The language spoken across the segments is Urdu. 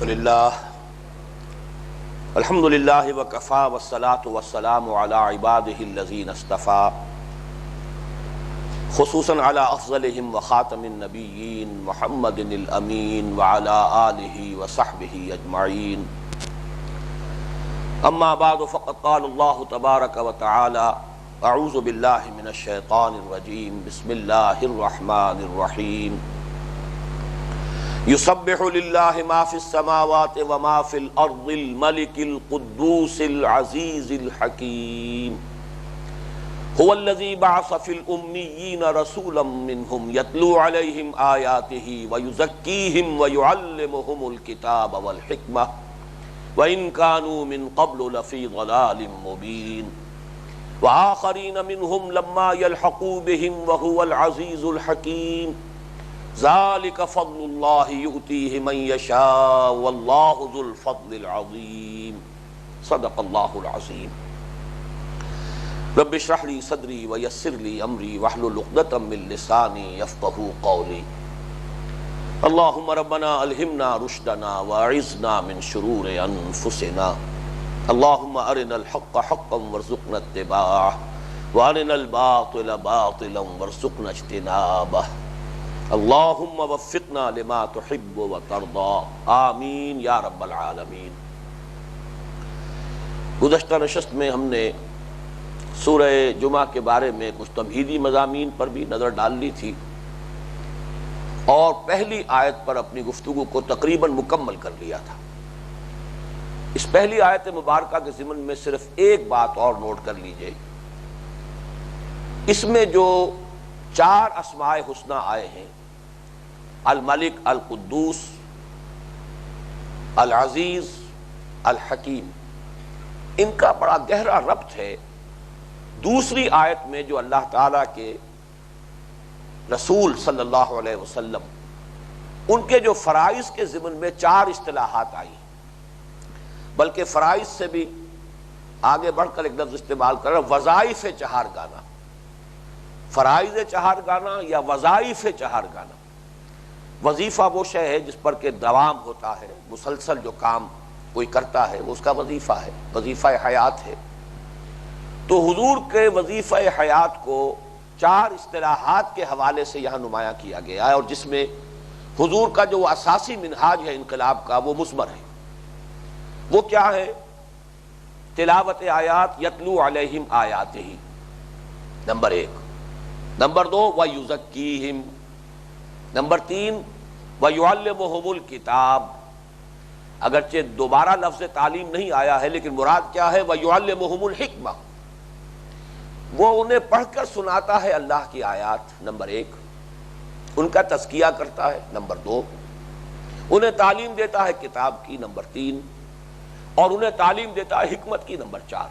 الحمد للہ وکفا والصلاة والسلام علی عباده الذین اصطفى خصوصا علی افضلهم وخاتم النبیین محمد الامین وعلی آلہ وصحبہ اجمعین اما بعد فقد قال اللہ تبارک وتعالی اعوذ باللہ من الشیطان الرجیم بسم اللہ الرحمن الرحیم یسبح للہ ما فی السماوات وما فی الارض الملک القدوس العزیز الحکیم هو الذی بعث فی الامیین رسولا منہم یتلو علیہم آیاتہ ویزکیہم ویعلمہم الکتاب والحکمہ وإن كانوا من قبل لفی ضلال مبین وآخرین منہم لما یلحقوا بہم وهو العزیز الحکیم ذالک فضل اللہ یؤتیہ من یشاء واللہ ذو الفضل العظیم صدق اللہ العظیم رب اشرح لی صدری ویسر لی امری واحلل عقدۃ من لسانی یفقہوا قولی اللہم ربنا الہمنا رشدنا واعذنا من شرور انفسنا اللہم ارنا الحق حقا وارزقنا اتباعہ وارنا الباطل باطلا وارزقنا اجتنابہ اللہم وفقنا لما تحب وترضى آمین یا رب العالمین۔ گزشتہ نشست میں ہم نے سورہ جمعہ کے بارے میں کچھ تمہیدی مضامین پر بھی نظر ڈال لی تھی اور پہلی آیت پر اپنی گفتگو کو تقریباً مکمل کر لیا تھا۔ اس پہلی آیت مبارکہ کے ضمن میں صرف ایک بات اور نوٹ کر لیجئے، اس میں جو 4 اسماء حسنی آئے ہیں، الملک، القدوس، العزیز، الحکیم، ان کا بڑا گہرا ربط ہے دوسری آیت میں جو اللہ تعالیٰ کے رسول صلی اللہ علیہ وسلم ان کے جو فرائض کے ضمن میں 4 اصطلاحات آئی، بلکہ فرائض سے بھی آگے بڑھ کر ایک لفظ استعمال کر رہا، وظائف چہارگانہ، فرائض چہارگانہ یا وظائف چہارگانہ۔ وظیفہ وہ شے ہے جس پر کہ دوام ہوتا ہے، مسلسل جو کام کوئی کرتا ہے وہ اس کا وظیفہ ہے، وظیفہ حیات ہے۔ تو حضور کے وظیفہ حیات کو 4 اصطلاحات کے حوالے سے یہاں نمایاں کیا گیا ہے، اور جس میں حضور کا جو اساسی منہاج ہے انقلاب کا وہ مثمر ہے۔ وہ کیا ہے؟ تلاوت آیات، یتلو علیہم آیاتہ، نمبر 1۔ نمبر 2 وَيُزَكِّيهِمْ، نمبر 3 وَيُعَلِّمُهُمُ الْكِتَابَ، اگرچہ دوبارہ لفظ تعلیم نہیں آیا ہے لیکن مراد کیا ہے؟ وَيُعَلِّمُهُمُ الْحِكْمَةَ، وہ انہیں پڑھ کر سناتا ہے اللہ کی آیات، نمبر 1، ان کا تزکیہ کرتا ہے، نمبر 2، انہیں تعلیم دیتا ہے کتاب کی، نمبر 3، اور انہیں تعلیم دیتا ہے حکمت کی، نمبر 4۔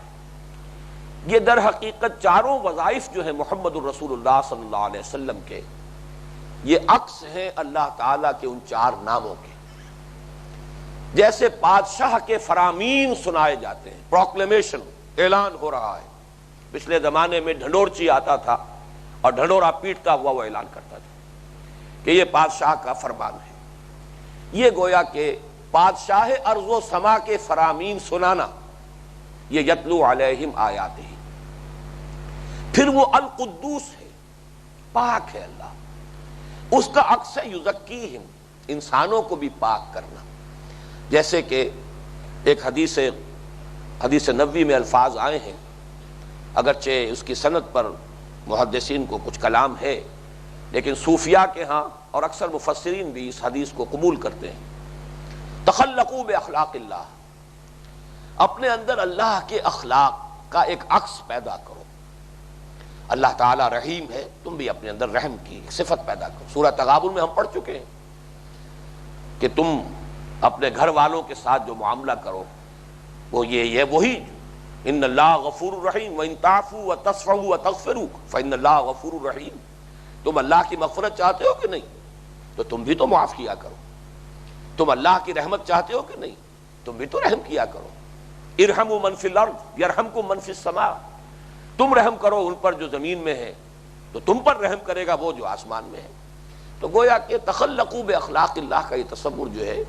یہ در حقیقت 4 وظائف جو ہیں محمد الرسول اللہ صلی اللہ علیہ وسلم کے، یہ عکس ہیں اللہ تعالیٰ کے ان 4 ناموں کے۔ جیسے بادشاہ کے فرامین سنائے جاتے ہیں، پروکلیمیشن، اعلان ہو رہا ہے۔ پچھلے زمانے میں ڈھنڈورچی آتا تھا اور ڈھنڈورا پیٹتا ہوا وہ اعلان کرتا تھا کہ یہ بادشاہ کا فرمان ہے۔ یہ گویا کہ بادشاہ ارض و سما کے فرامین سنانا، یہ یتلو علیہم آیاتہ۔ پھر وہ القدوس ہے، پاک ہے اللہ، اس کا عکس ہے یزکیہم، انسانوں کو بھی پاک کرنا۔ جیسے کہ ایک حدیث نبوی میں الفاظ آئے ہیں، اگرچہ اس کی سند پر محدثین کو کچھ کلام ہے، لیکن صوفیاء کے ہاں اور اکثر مفسرین بھی اس حدیث کو قبول کرتے ہیں۔ تخلقوا باخلاق اللہ، اپنے اندر اللہ کے اخلاق کا ایک عکس پیدا کرو۔ اللہ تعالیٰ رحیم ہے، تم بھی اپنے اندر رحم کی ایک صفت پیدا کرو۔ سورہ تغابن میں ہم پڑھ چکے ہیں کہ تم اپنے گھر والوں کے ساتھ جو معاملہ کرو وہ یہ وہی، ان اللہ غفور الرحیم وان تعفوا وتصفحوا وتغفروا فان اللہ غفور الرحیم۔ تم اللہ کی مغفرت چاہتے ہو کہ نہیں؟ تو تم بھی تو معاف کیا کرو۔ تم اللہ کی رحمت چاہتے ہو کہ نہیں؟ تم بھی تو رحم کیا کرو۔ ارحموا من فی الارض یرحمکم من فی السماء، تم رحم کرو ان پر جو زمین میں ہے تو تم پر رحم کرے گا وہ جو آسمان میں ہے۔ تو گویا کہ تخلقوا باخلاق اللہ کا یہ تصور جو ہے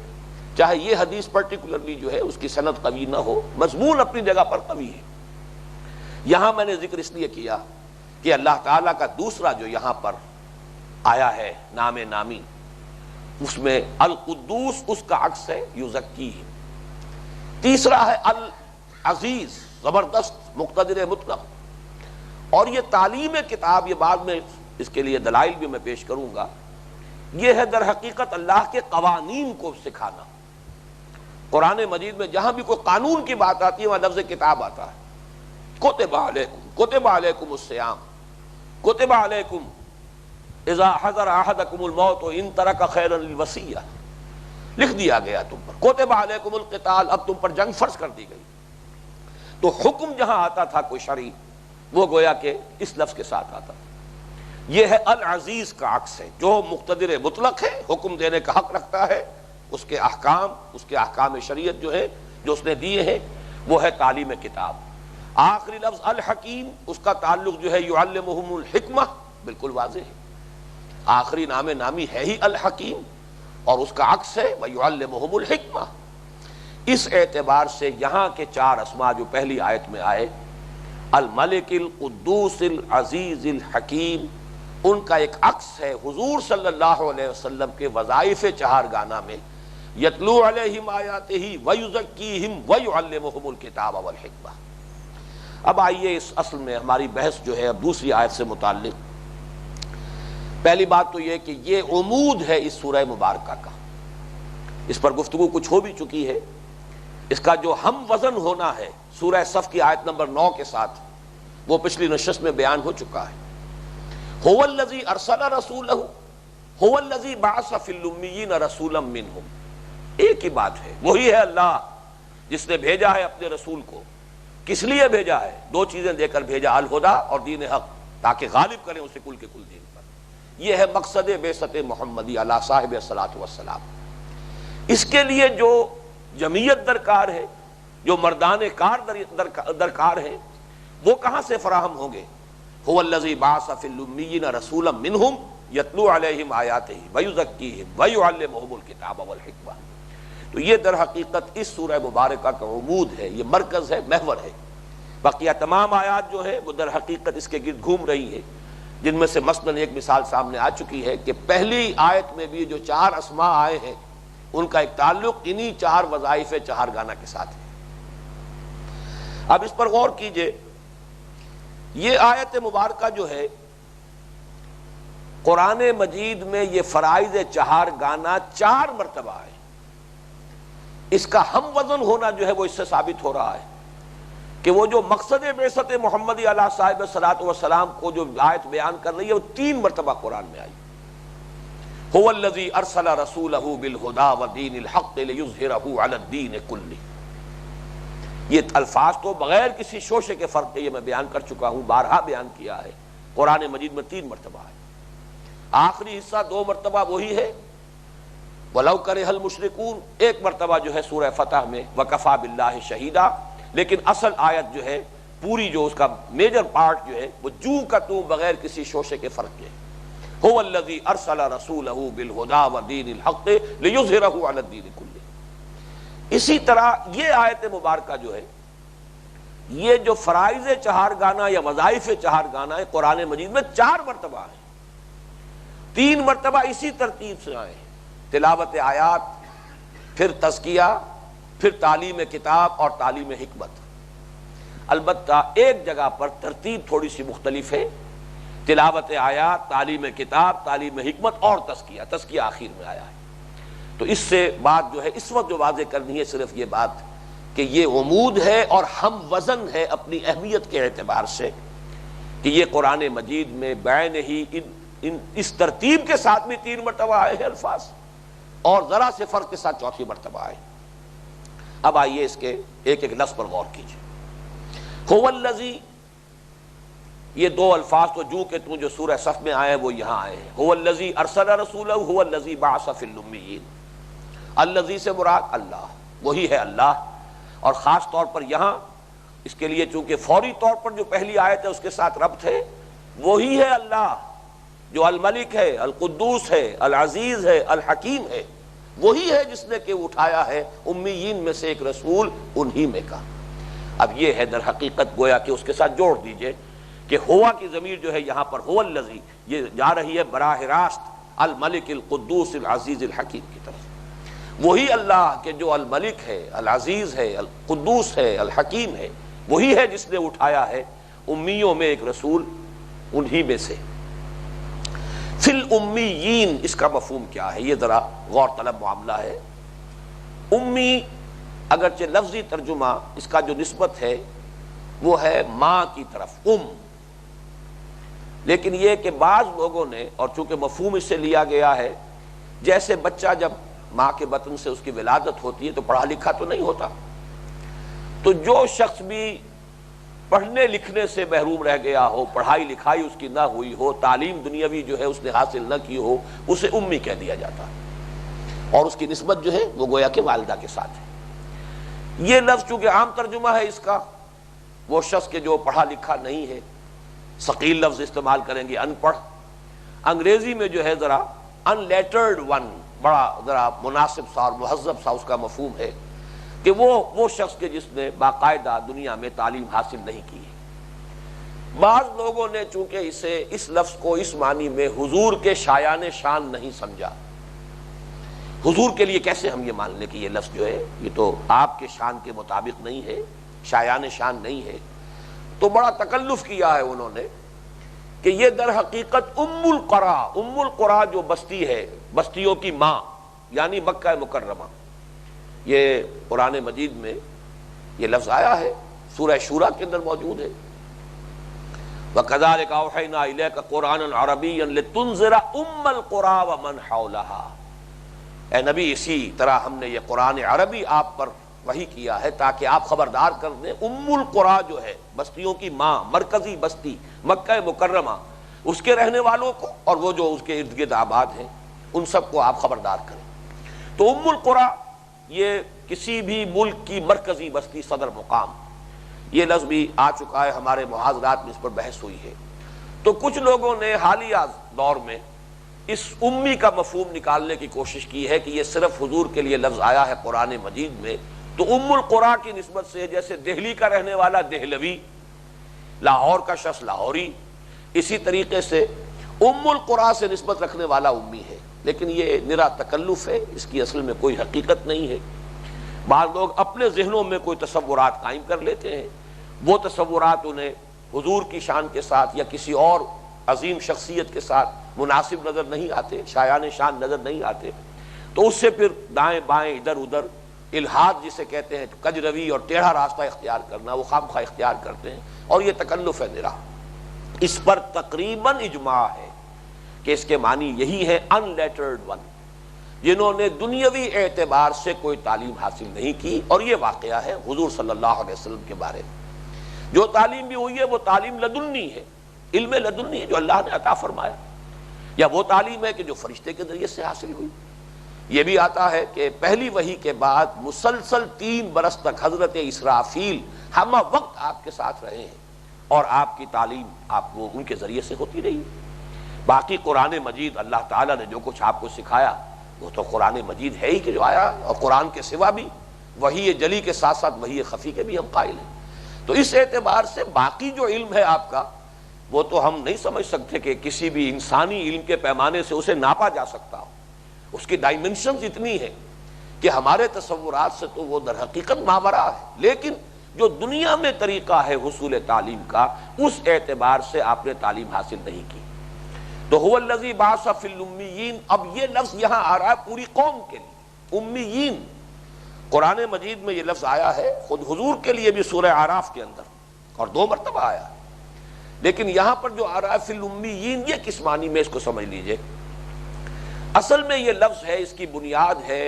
چاہے یہ حدیث پرٹیکولرلی جو ہے اس کی سند قوی نہ ہو، مضمون اپنی جگہ پر قوی ہے۔ یہاں میں نے ذکر اس لیے کیا کہ اللہ تعالیٰ کا دوسرا جو یہاں پر آیا ہے نام نامی، اس میں القدوس اس کا عکس ہے یزکیہم۔ تیسرا ہے العزیز، زبردست، مقتدر مطلق۔ اور یہ تعلیم کتاب، یہ بعد میں اس کے لیے دلائل بھی میں پیش کروں گا، یہ ہے در حقیقت اللہ کے قوانین کو سکھانا۔ قرآن مجید میں جہاں بھی کوئی قانون کی بات آتی ہے وہاں لفظ کتاب آتا ہے۔ کتب علیکم الصیام، کتب علیکم اذا حضر احدکم الموت ان ترک خیرا للوصیہ، لکھ دیا گیا تم پر۔ کتب علیکم القتال، اب تم پر جنگ فرض کر دی گئی۔ تو حکم جہاں آتا تھا کوئی شرعی، وہ گویا کہ اس لفظ کے ساتھ آتا تھا۔ یہ ہے العزیز کا عکس ہے، جو مقتدر مطلق ہے، حکم دینے کا حق رکھتا ہے، اس کے احکام شریعت جو ہے جو اس نے دیے ہیں وہ ہے تعلیم کتاب۔ آخری لفظ الحکیم، اس کا تعلق جو ہے یعلمہم الحکمہ، بالکل واضح ہے۔ آخری نام نامی ہے ہی الحکیم، اور اس کا عکس ہے وَيُعَلِّمُهُمُ الْحِکْمَةَ۔ اس اعتبار سے یہاں کے چار اسماء جو پہلی آیت میں آئے، الملک القدوس العزیز الحکیم، ان کا ایک عکس ہے حضور صلی اللہ علیہ وسلم کے وظائف چہارگانہ میں، یتلو علیہم آیاتہ ویزکیہم ویعلمہم الکتاب والحکمہ۔ اب آئیے اس اصل میں ہماری بحث جو ہے اب دوسری آیت سے متعلق۔ پہلی بات تو یہ کہ یہ عمود ہے اس سورہ مبارکہ کا، اس پر گفتگو کچھ ہو بھی چکی ہے۔ اس کا جو ہم وزن ہونا ہے سورہ صف کی آیت نمبر 9 کے ساتھ، وہ پچھلی نشست میں بیان ہو چکا ہے۔ هو الذی ارسل رسولہ، هو الذی بعث فی الامیین رسولا منہم۔ ایک ہی بات ہے، وہی ہے اللہ جس نے بھیجا ہے اپنے رسول کو۔ کس لیے بھیجا ہے؟ دو چیزیں دے کر بھیجا، الہدیٰ اور دین حق، تاکہ غالب کریں اسے کل کے کل دین پر۔ یہ ہے مقصد بعثت محمدی علی صاحب الصلاۃ والسلام۔ اس کے لیے جو جمعیت درکار ہے، جو مردان کار درکار ہے، وہ کہاں سے فراہم ہوں گے؟ هو الذی بعث فی الامیین رسولا منہم یتلو علیہم آیاتہ ویزکیہم ویعلمہم الکتاب والحکمہ۔ تو یہ در حقیقت اس سورہ مبارکہ کا عمود ہے، یہ مرکز ہے، محور ہے۔ بقیہ تمام آیات جو ہے وہ در حقیقت اس کے گرد گھوم رہی ہے، جن میں سے مثلاً ایک مثال سامنے آ چکی ہے کہ پہلی آیت میں بھی جو چار اسماء آئے ہیں ان کا ایک تعلق انہی چار وظائف چہارگانہ کے ساتھ ہے۔ اب اس پر غور کیجئے، یہ آیت مبارکہ جو ہے قرآن مجید میں یہ فرائض چہارگانہ 4 مرتبہ ہے۔ اس کا ہم وزن ہونا جو ہے وہ اس سے ثابت ہو رہا ہے کہ وہ جو مقصد بعثت محمدی علیہ صاحب الصلاۃ والسلام کو جو آیت بیان کر رہی ہے وہ 3 مرتبہ قرآن میں آئی۔ هو الذی ارسل رسولہ بالہدیٰ ودین الحق لیظہرہ علی الدین کلہ۔ یہ الفاظ تو بغیر کسی شوشے کے فرق کے یہ میں بیان کر چکا ہوں، بارہا بیان کیا ہے۔ قرآن مجید میں 3 مرتبہ ہے۔ آخری حصہ 2 مرتبہ وہی ہے وَلَوْ كَرِهَ الْمُشْرِكُونَ، ایک مرتبہ جو ہے سورہ فتح میں وَكَفَى بِاللَّهِ شَهِيدًا۔ لیکن اصل آیت جو ہے پوری، جو اس کا میجر پارٹ جو ہے وہ جو کا تو بغیر کسی شوشے کے فرق کے هو الذی ارسل رسولہ بالہدیٰ ودین الحق لیظہرہ علی الدین کلہ۔ اسی طرح یہ آیت مبارکہ جو ہے، یہ جو فرائض چہارگانہ یا وظائف چہارگانہ ہے قرآن مجید میں 4 مرتبہ ہے۔ 3 مرتبہ اسی ترتیب سے آئے ہیں، تلاوت آیات، پھر تزکیہ، پھر تعلیم کتاب اور تعلیم حکمت۔ البتہ ایک جگہ پر ترتیب تھوڑی سی مختلف ہے، تلاوت آیات، تعلیم کتاب، تعلیم حکمت اور تزکیہ، تزکیہ آخر میں آیا ہے۔ تو اس سے بات جو ہے اس وقت جو واضح کرنی ہے صرف یہ بات کہ یہ عمود ہے اور ہم وزن ہے اپنی اہمیت کے اعتبار سے، کہ یہ قرآن مجید میں بعین ہی اس ترتیب کے ساتھ بھی 3 مرتبہ آئے ہیں الفاظ، اور ذرا سے فرق کے ساتھ 4تھی مرتبہ آئے۔ اب آئیے اس کے ایک ایک لفظ پر غور کیجیے۔ هو الذی، یہ 2 الفاظ تو جو کہ تم جو سورہ صف میں آئے وہ یہاں آئے ہیں۔ هو الذی ارسل رسولہ، هو الذی بعث فی الامیین۔ الذی سے مراد اللہ، وہی ہے اللہ، اور خاص طور پر یہاں اس کے لیے چونکہ فوری طور پر جو پہلی آیت ہے اس کے ساتھ ربط ہے، وہی ہے اللہ جو الملک ہے، القدوس ہے، العزیز ہے، الحکیم ہے، وہی ہے جس نے کہ اٹھایا ہے امیین میں سے ایک رسول انہی میں کا۔ اب یہ ہے در حقیقت گویا کہ اس کے ساتھ جوڑ دیجئے کہ ہوا کی ضمیر جو ہے یہاں پر هو الذی، یہ جا رہی ہے براہ راست الملک القدوس العزیز الحکیم کی طرف۔ وہی اللہ کہ جو الملک ہے، العزیز ہے، القدوس ہے، الحکیم ہے، وہی ہے جس نے اٹھایا ہے امیوں میں ایک رسول انہی میں سے۔ فی الامیین، اس کا مفہوم کیا ہے؟ یہ ذرا غور طلب معاملہ ہے۔ امی اگرچہ لفظی ترجمہ اس کا جو نسبت ہے وہ ہے ماں کی طرف، لیکن یہ کہ بعض لوگوں نے، اور چونکہ مفہوم اس سے لیا گیا ہے جیسے بچہ جب ماں کے بطن سے اس کی ولادت ہوتی ہے تو پڑھا لکھا تو نہیں ہوتا، تو جو شخص بھی پڑھنے لکھنے سے محروم رہ گیا ہو، پڑھائی لکھائی اس کی نہ ہوئی ہو، تعلیم دنیاوی جو ہے اس نے حاصل نہ کی ہو، اسے امی کہہ دیا جاتا ہے، اور اس کی نسبت جو ہے وہ گویا کہ والدہ کے ساتھ ہے۔ یہ لفظ چونکہ عام ترجمہ ہے اس کا، وہ شخص کے جو پڑھا لکھا نہیں ہے، ثقیل لفظ استعمال کریں گے ان پڑھ، انگریزی میں جو ہے ذرا ان لیٹرڈ ون، بڑا ذرا مناسب سا اور مہذب سا اس کا مفہوم ہے کہ وہ شخص کے جس نے باقاعدہ دنیا میں تعلیم حاصل نہیں کی ہے۔ بعض لوگوں نے چونکہ اسے اس لفظ کو اس معنی میں حضور کے شایان شان نہیں سمجھا۔ حضور کے لیے کیسے ہم یہ مان لیں کہ یہ لفظ جو ہے یہ تو آپ کے شان کے مطابق نہیں ہے، شایان شان نہیں ہے، تو بڑا تکلف کیا ہے انہوں نے کہ یہ در حقیقت ام القرا جو بستی ہے، بستیوں کی ماں، یعنی مکہ مکرمہ۔ یہ قرآن مجید میں یہ لفظ آیا ہے، سورہ شورى کے اندر موجود ہے، وَكَذَلِكَ أَوْحَيْنَا إِلَيْكَ قُرْآنًا عَرَبِيًّا لِتُنذِرَ أُمَّ الْقُرَىٰ وَمَنْ حَوْلَهَا۔ اے نبی اسی طرح ہم نے یہ قرآن عربی آپ پر وحی کیا ہے تاکہ آپ خبردار کر دیں ام القرا جو ہے بستیوں کی ماں، مرکزی بستی مکہ مکرمہ، اس کے رہنے والوں کو اور وہ جو اس کے ارد گرد آباد ہیں ان سب کو آپ خبردار کریں۔ تو ام القرا یہ کسی بھی ملک کی مرکزی بستی، صدر مقام، یہ لفظ بھی آ چکا ہے، ہمارے محاضرات میں اس پر بحث ہوئی ہے۔ تو کچھ لوگوں نے حالیہ دور میں اس امی کا مفہوم نکالنے کی کوشش کی ہے کہ یہ صرف حضور کے لیے لفظ آیا ہے قرآن مجید میں، تو ام القرا کی نسبت سے جیسے دہلی کا رہنے والا دہلوی، لاہور کا شخص لاہوری، اسی طریقے سے ام القرا سے نسبت رکھنے والا امی ہے، لیکن یہ نرا تکلف ہے، اس کی اصل میں کوئی حقیقت نہیں ہے۔ بعض لوگ اپنے ذہنوں میں کوئی تصورات قائم کر لیتے ہیں، وہ تصورات انہیں حضور کی شان کے ساتھ یا کسی اور عظیم شخصیت کے ساتھ مناسب نظر نہیں آتے، شایان شان نظر نہیں آتے، تو اس سے پھر دائیں بائیں ادھر ادھر الحاد جسے کہتے ہیں، کج روی اور ٹیڑھا راستہ اختیار کرنا، وہ خام خواہ اختیار کرتے ہیں، اور یہ تکلف ہے نرا۔ اس پر تقریباً اجماع ہے کہ اس کے معنی یہی ہے ان لیٹرڈ ون، جنہوں نے دنیاوی اعتبار سے کوئی تعلیم حاصل نہیں کی، اور یہ واقعہ ہے حضور صلی اللہ علیہ وسلم کے بارے میں۔ جو تعلیم بھی ہوئی ہے وہ تعلیم لدنی ہے، علم لدنی ہے جو اللہ نے عطا فرمایا، یا وہ تعلیم ہے کہ جو فرشتے کے ذریعے سے حاصل ہوئی۔ یہ بھی آتا ہے کہ پہلی وحی کے بعد مسلسل 3 برس تک حضرت اسرافیل ہمہ وقت آپ کے ساتھ رہے ہیں، اور آپ کی تعلیم آپ کو ان کے ذریعے سے ہوتی رہی۔ باقی قرآن مجید اللہ تعالیٰ نے جو کچھ آپ کو سکھایا وہ تو قرآن مجید ہے ہی کہ جو آیا، اور قرآن کے سوا بھی وحی جلی کے ساتھ ساتھ وحی خفی کے بھی ہم قائل ہیں۔ تو اس اعتبار سے باقی جو علم ہے آپ کا وہ تو ہم نہیں سمجھ سکتے کہ کسی بھی انسانی علم کے پیمانے سے اسے ناپا جا سکتا ہو، اس کی ڈائمنشنز اتنی ہے کہ ہمارے تصورات سے تو وہ در حقیقت ماورا ہے، لیکن جو دنیا میں طریقہ ہے حصول تعلیم کا، اس اعتبار سے آپ نے تعلیم حاصل نہیں کی۔ تو هو الذی بعث فی الامیین، اب یہ لفظ یہاں آ رہا ہے پوری قوم کے لیے، امیین۔ قرآن مجید میں یہ لفظ آیا ہے خود حضور کے لیے بھی سورہ اعراف کے اندر، اور 2 مرتبہ آیا ہے، لیکن یہاں پر جو آ رہا ہے فی الامیین، یہ کس معنی میں اس کو سمجھ لیجئے۔ اصل میں یہ لفظ ہے، اس کی بنیاد ہے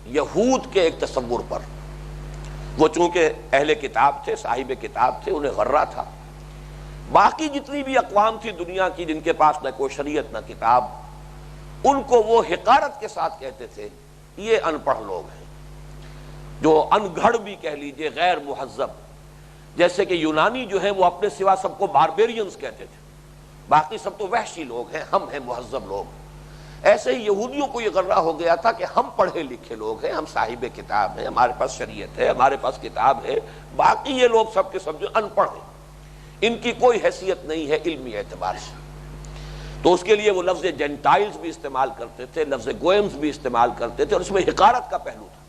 یہود کے ایک تصور پر۔ وہ چونکہ اہل کتاب تھے، صاحب کتاب تھے، انہیں غرہ تھا۔ باقی جتنی بھی اقوام تھی دنیا کی جن کے پاس نہ کوئی شریعت نہ کتاب، ان کو وہ حقارت کے ساتھ کہتے تھے یہ ان پڑھ لوگ ہیں، جو ان گھڑ بھی کہہ لیجئے، غیر مہذب۔ جیسے کہ یونانی جو ہیں وہ اپنے سوا سب کو باربیرینز کہتے تھے، باقی سب تو وحشی لوگ ہیں، ہم ہیں مہذب لوگ۔ ایسے ہی یہودیوں کو یہ غرہ ہو گیا تھا کہ ہم پڑھے لکھے لوگ ہیں، ہم صاحب کتاب ہیں، ہمارے پاس شریعت ہے، ہمارے پاس کتاب ہے، باقی یہ لوگ سب کے سب جو ان پڑھ ہیں، ان کی کوئی حیثیت نہیں ہے علمی اعتبار سے۔ تو اس کے لیے وہ لفظ جینٹائلز بھی استعمال کرتے تھے، لفظ گوئمز بھی استعمال کرتے تھے، اور اس میں حقارت کا پہلو تھا۔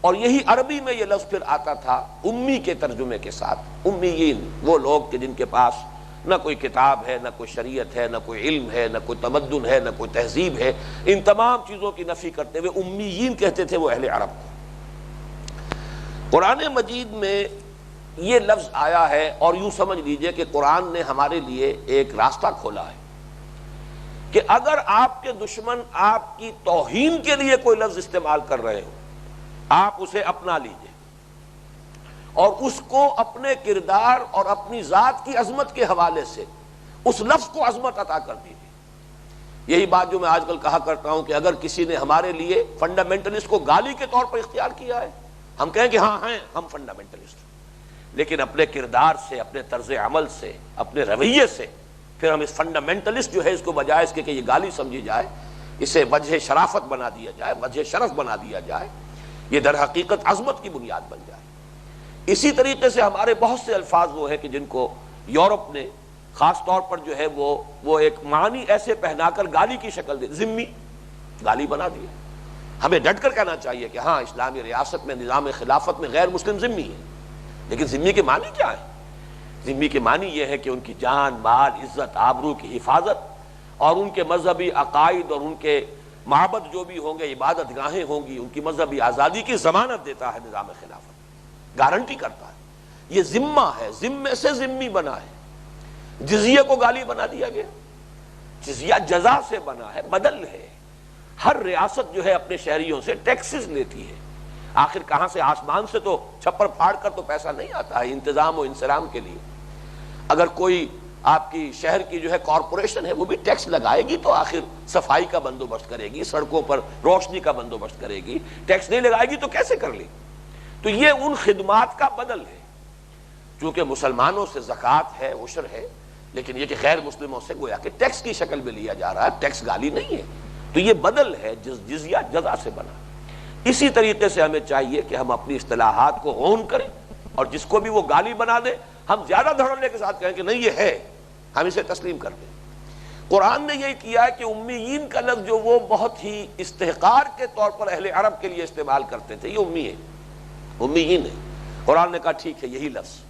اور یہی عربی میں یہ لفظ پھر آتا تھا امی کے ترجمے کے ساتھ، امیین، وہ لوگ کہ جن کے پاس نہ کوئی کتاب ہے، نہ کوئی شریعت ہے، نہ کوئی علم ہے، نہ کوئی تمدن ہے، نہ کوئی تہذیب ہے، ان تمام چیزوں کی نفی کرتے ہوئے امیین کہتے تھے وہ اہل عرب کو۔ قرآن مجید میں یہ لفظ آیا ہے، اور یوں سمجھ لیجئے کہ قرآن نے ہمارے لیے ایک راستہ کھولا ہے کہ اگر آپ کے دشمن آپ کی توہین کے لیے کوئی لفظ استعمال کر رہے ہو، آپ اسے اپنا لیجئے اور اس کو اپنے کردار اور اپنی ذات کی عظمت کے حوالے سے اس لفظ کو عظمت عطا کر دیجئے۔ یہی بات جو میں آج کل کہا کرتا ہوں کہ اگر کسی نے ہمارے لیے فنڈامنٹلسٹ کو گالی کے طور پر اختیار کیا ہے، ہم کہیں کہ ہاں ہیں ہم فنڈامنٹلسٹ، لیکن اپنے کردار سے، اپنے طرز عمل سے، اپنے رویے سے پھر ہم اس فنڈامنٹلسٹ جو ہے اس کو بجائے اس کے کہ یہ گالی سمجھی جائے، اسے وجہ شرافت بنا دیا جائے، وجہ شرف بنا دیا جائے، یہ در حقیقت عظمت کی بنیاد بن جائے۔ اسی طریقے سے ہمارے بہت سے الفاظ وہ ہیں کہ جن کو یورپ نے خاص طور پر جو ہے وہ ایک معنی ایسے پہنا کر گالی کی شکل دے، ذمی گالی بنا دیا۔ ہمیں ڈٹ کر کہنا چاہیے کہ ہاں اسلامی ریاست میں، نظام خلافت میں غیر مسلم ذمی ہے، لیکن ذمی کے معنی کیا ہے؟ ذمی کے معنی یہ ہے کہ ان کی جان، مال، عزت، آبرو کی حفاظت اور ان کے مذہبی عقائد اور ان کے معبد جو بھی ہوں گے، عبادت گاہیں ہوں گی، ان کی مذہبی آزادی کی ضمانت دیتا ہے نظام خلافت، گارنٹی کرتا ہے۔ یہ ذمہ ہے، ذمے سے ذمی بنا ہے۔ جزیہ کو گالی بنا دیا گیا، جزیہ جزا سے بنا ہے، بدل ہے۔ ہر ریاست جو ہے اپنے شہریوں سے ٹیکسز لیتی ہے، آخر کہاں سے؟ آسمان سے تو چھپر پھاڑ کر تو پیسہ نہیں آتا ہے انتظام و انصرام کے لیے۔ اگر کوئی آپ کی شہر کی جو ہے کارپوریشن ہے وہ بھی ٹیکس لگائے گی تو آخر صفائی کا بندوبست کرے گی، سڑکوں پر روشنی کا بندوبست کرے گی، ٹیکس نہیں لگائے گی تو کیسے کر لے؟ تو یہ ان خدمات کا بدل ہے۔ چونکہ مسلمانوں سے زکوٰۃ ہے، عشر ہے، لیکن یہ کہ غیر مسلموں سے گویا کہ ٹیکس کی شکل میں لیا جا رہا ہے، ٹیکس گالی نہیں ہے، تو یہ بدل ہے، جزیہ جزا سے بنا۔ اسی طریقے سے ہمیں چاہیے کہ ہم اپنی اصطلاحات کو ہون کریں، اور جس کو بھی وہ گالی بنا دے ہم زیادہ دھڑلے کے ساتھ کہیں کہ نہیں یہ ہے، ہم اسے تسلیم کر دیں۔ قرآن نے یہی کیا ہے کہ امیین کا لفظ جو وہ بہت ہی استحقار کے طور پر اہل عرب کے لیے استعمال کرتے تھے، یہ امی ہے، امیین ہے۔ قرآن نے کہا ٹھیک ہے، یہی لفظ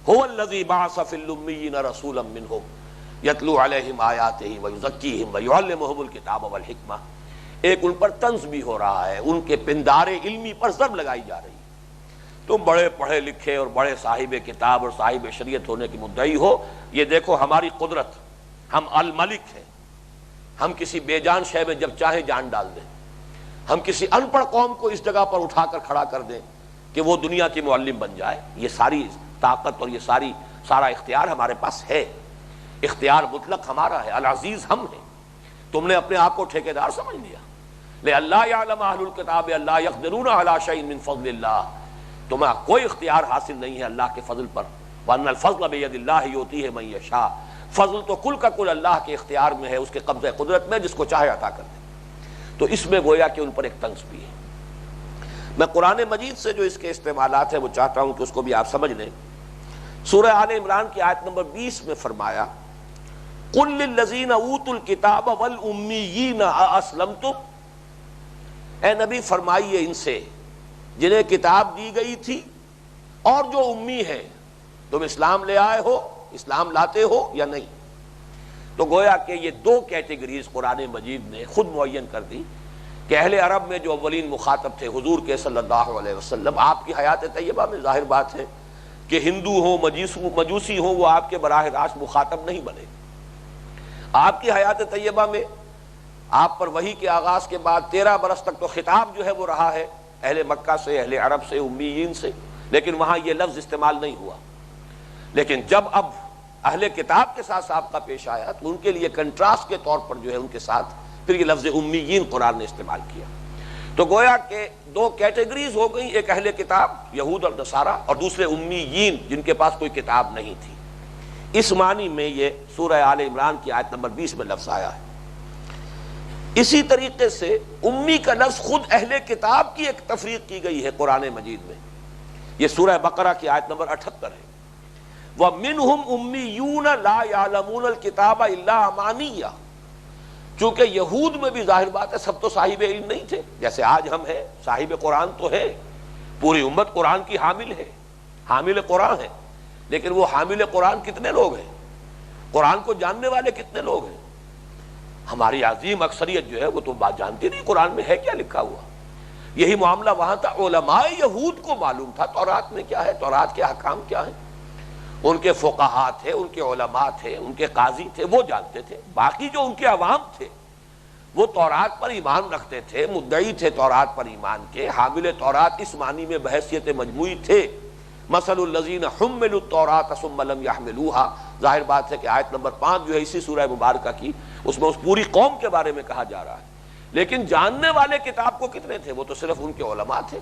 هو الذی بعث فی الامیین رسولا منہم یتلو علیہم آیاتہ ویزکیہم ویعلمہم الکتاب والحکمہ۔ ایک ان پر طنز بھی ہو رہا ہے، ان کے پندار علمی پر ضرب لگائی جا رہی ہے۔ تم بڑے پڑھے لکھے اور بڑے صاحب کتاب اور صاحب شریعت ہونے کی مدعی ہو، یہ دیکھو ہماری قدرت، ہم الملک ہیں، ہم کسی بے جان شے میں جب چاہیں جان ڈال دیں، ہم کسی ان پڑھ قوم کو اس جگہ پر اٹھا کر کھڑا کر دیں کہ وہ دنیا کی معلم بن جائے۔ یہ ساری طاقت اور یہ سارا اختیار ہمارے پاس ہے، اختیار مطلق ہمارا ہے، العزیز ہم ہیں۔ تم نے اپنے آپ کو ٹھیکیدار سمجھ لیا۔ لِأَلَّا يَعْلَمَ أَهْلُ الْكِتَابِ أَلَّا يَقْدِرُونَ عَلَىٰ شَيْءٍ مِّن فَضْلِ اللَّهِ، تمہیں کوئی اختیار حاصل نہیں ہے اللہ کے فضل پر۔ وَأَنَّ الْفَضْلَ بِيَدِ اللَّهِ يُؤْتِيهِ مَن يَشَاءُ، فضل تو کل کا کل اللہ کے اختیار میں ہے، اس کے قبضہ قدرت میں، جس کو چاہے عطا کر دے۔ تو اس میں گویا کہ ان پر ایک طنز بھی ہے۔ میں قرآن مجید سے جو اس کے استعمالات ہیں وہ چاہتا ہوں کہ اس کو بھی آپ سمجھ لیں۔ سورہ آل عمران کی آیت نمبر 20 میں فرمایا قُلْ لِلَّذِينَ أُوتُوا الْكِتَابَ وَالْأُمِّيِّينَ أَأَسْلَمْتُمْ، اے نبی فرمائیے ان سے جنہیں کتاب دی گئی تھی اور جو امی ہیں، تم اسلام لے آئے ہو، اسلام لاتے ہو یا نہیں؟ تو گویا کہ یہ دو کیٹیگریز قرآن مجید نے خود معین کر دی کہ اہل عرب میں جو اولین مخاطب تھے حضور کے صلی اللہ علیہ وسلم، آپ کی حیات طیبہ میں ظاہر بات ہے کہ ہندو ہوں، مجوسی ہوں، وہ آپ کے براہ راست مخاطب نہیں بنے۔ آپ کی حیات طیبہ میں آپ پر وحی کے آغاز کے بعد 13 برس تک تو خطاب جو ہے وہ رہا ہے اہل مکہ سے، اہل عرب سے، امیین سے، لیکن وہاں یہ لفظ استعمال نہیں ہوا۔ لیکن جب اب اہل کتاب کے ساتھ سابقہ پیش آیا تو ان کے لیے کنٹراسٹ کے طور پر جو ہے ان کے ساتھ پھر یہ لفظ امیین قرآن نے استعمال کیا۔ تو گویا کہ دو کیٹیگریز ہو گئی، ایک اہل کتاب یہود اور نصارہ، اور دوسرے امیین جن کے پاس کوئی کتاب نہیں تھی۔ اس معنی میں یہ سورہ آل عمران کی آیت نمبر 20 میں لفظ آیا ہے۔ اسی طریقے سے امی کا لفظ خود اہل کتاب کی ایک تفریق کی گئی ہے قرآن مجید میں. یہ سورہ بقرہ کی آیت نمبر 78 ہے. وَمِنْهُمْ أُمِّيُّونَ لَا يَعْلَمُونَ الْكِتَابَ إِلَّا أَمَانِيَّ. چونکہ یہود میں بھی ظاہر بات ہے سب تو صاحب علم نہیں تھے، جیسے آج ہم ہیں صاحب قرآن تو ہے، پوری امت قرآن کی حامل ہے، حامل قرآن ہے، لیکن وہ حامل قرآن کتنے لوگ ہیں؟ قرآن کو جاننے والے کتنے لوگ ہیں؟ ہماری عظیم اکثریت جو ہے وہ تو بات جانتی نہیں قرآن میں ہے کیا لکھا ہوا. یہی معاملہ وہاں تھا، علماء یہود کو معلوم تھا تورات میں کیا ہے، تورات کے احکام کیا ہیں، ان کے فقہاء تھے، ان کے علماء تھے، ان کے قاضی تھے، وہ جانتے تھے. باقی جو ان کے عوام تھے وہ تورات پر ایمان رکھتے تھے، مدعی تھے تورات پر ایمان کے، حامل تورات اس معنی میں بحیثیت مجموعی تھے. مثل الذین حملوا التوراۃ ثم لم يحملوها، ظاہر بات ہے کہ آیت نمبر 5 جو ہے اسی سورہ مبارکہ کی، اس میں اس پوری قوم کے بارے میں کہا جا رہا ہے. لیکن جاننے والے کتاب کو کتنے تھے؟ وہ تو صرف ان کے علماء تھے.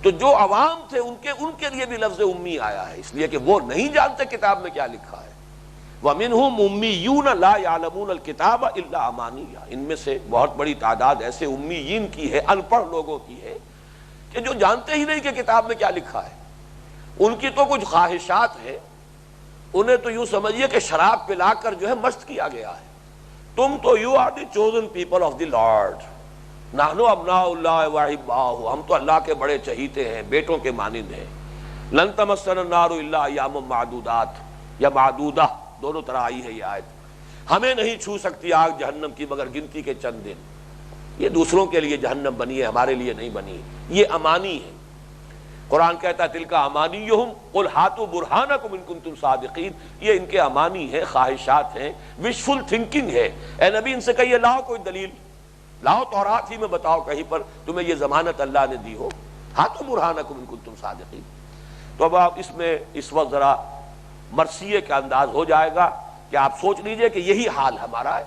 تو جو عوام تھے ان کے لیے بھی لفظ امی آیا ہے، اس لیے کہ وہ نہیں جانتے کتاب میں کیا لکھا ہے. وَمِنْهُمْ أُمِّيُّونَ لَا يَعْلَمُونَ الْكِتَابَ إِلَّا أَمَانِيَّ. ان میں سے بہت بڑی تعداد ایسے امیین کی ہے، ان پڑھ لوگوں کی ہے، کہ جو جانتے ہی نہیں کہ کتاب میں کیا لکھا ہے. ان کی تو کچھ خواہشات ہیں، انہیں تو یوں سمجھیے کہ شراب پلا کر جو ہے مست کیا گیا ہے. تم تو you are the chosen people of the Lord, نحن ابناء اللہ واحباہ، ہم تو اللہ کے بڑے چہیتے ہیں، بیٹوں کے مانند ہیں. لن تمسنا النار الا ایام معدودات یا معدودہ، دونوں طرح آئی ہے یہ آیت. ہمیں نہیں چھو سکتی آگ جہنم کی مگر گنتی کے چند دن. یہ دوسروں کے لیے جہنم بنی ہے، ہمارے لیے نہیں بنی. یہ امانی ہے. قرآن کہتا ہے تلک امانیہم قل ہاتوا برہانکم ان کنتم صادقین. یہ ان کے امانی ہیں، خواہشات ہیں، وشفل تھنکنگ ہے. اے نبی ان سے کہیے لاؤ کوئی دلیل، لاؤ تورات ہی میں بتاؤ کہیں پر تمہیں یہ ضمانت اللہ نے دی ہو. ہاتوا برہانکم ان کنتم صادقین. تو اب آپ اس میں اس وقت ذرا مرثیے کا انداز ہو جائے گا کہ آپ سوچ لیجئے کہ یہی حال ہمارا ہے.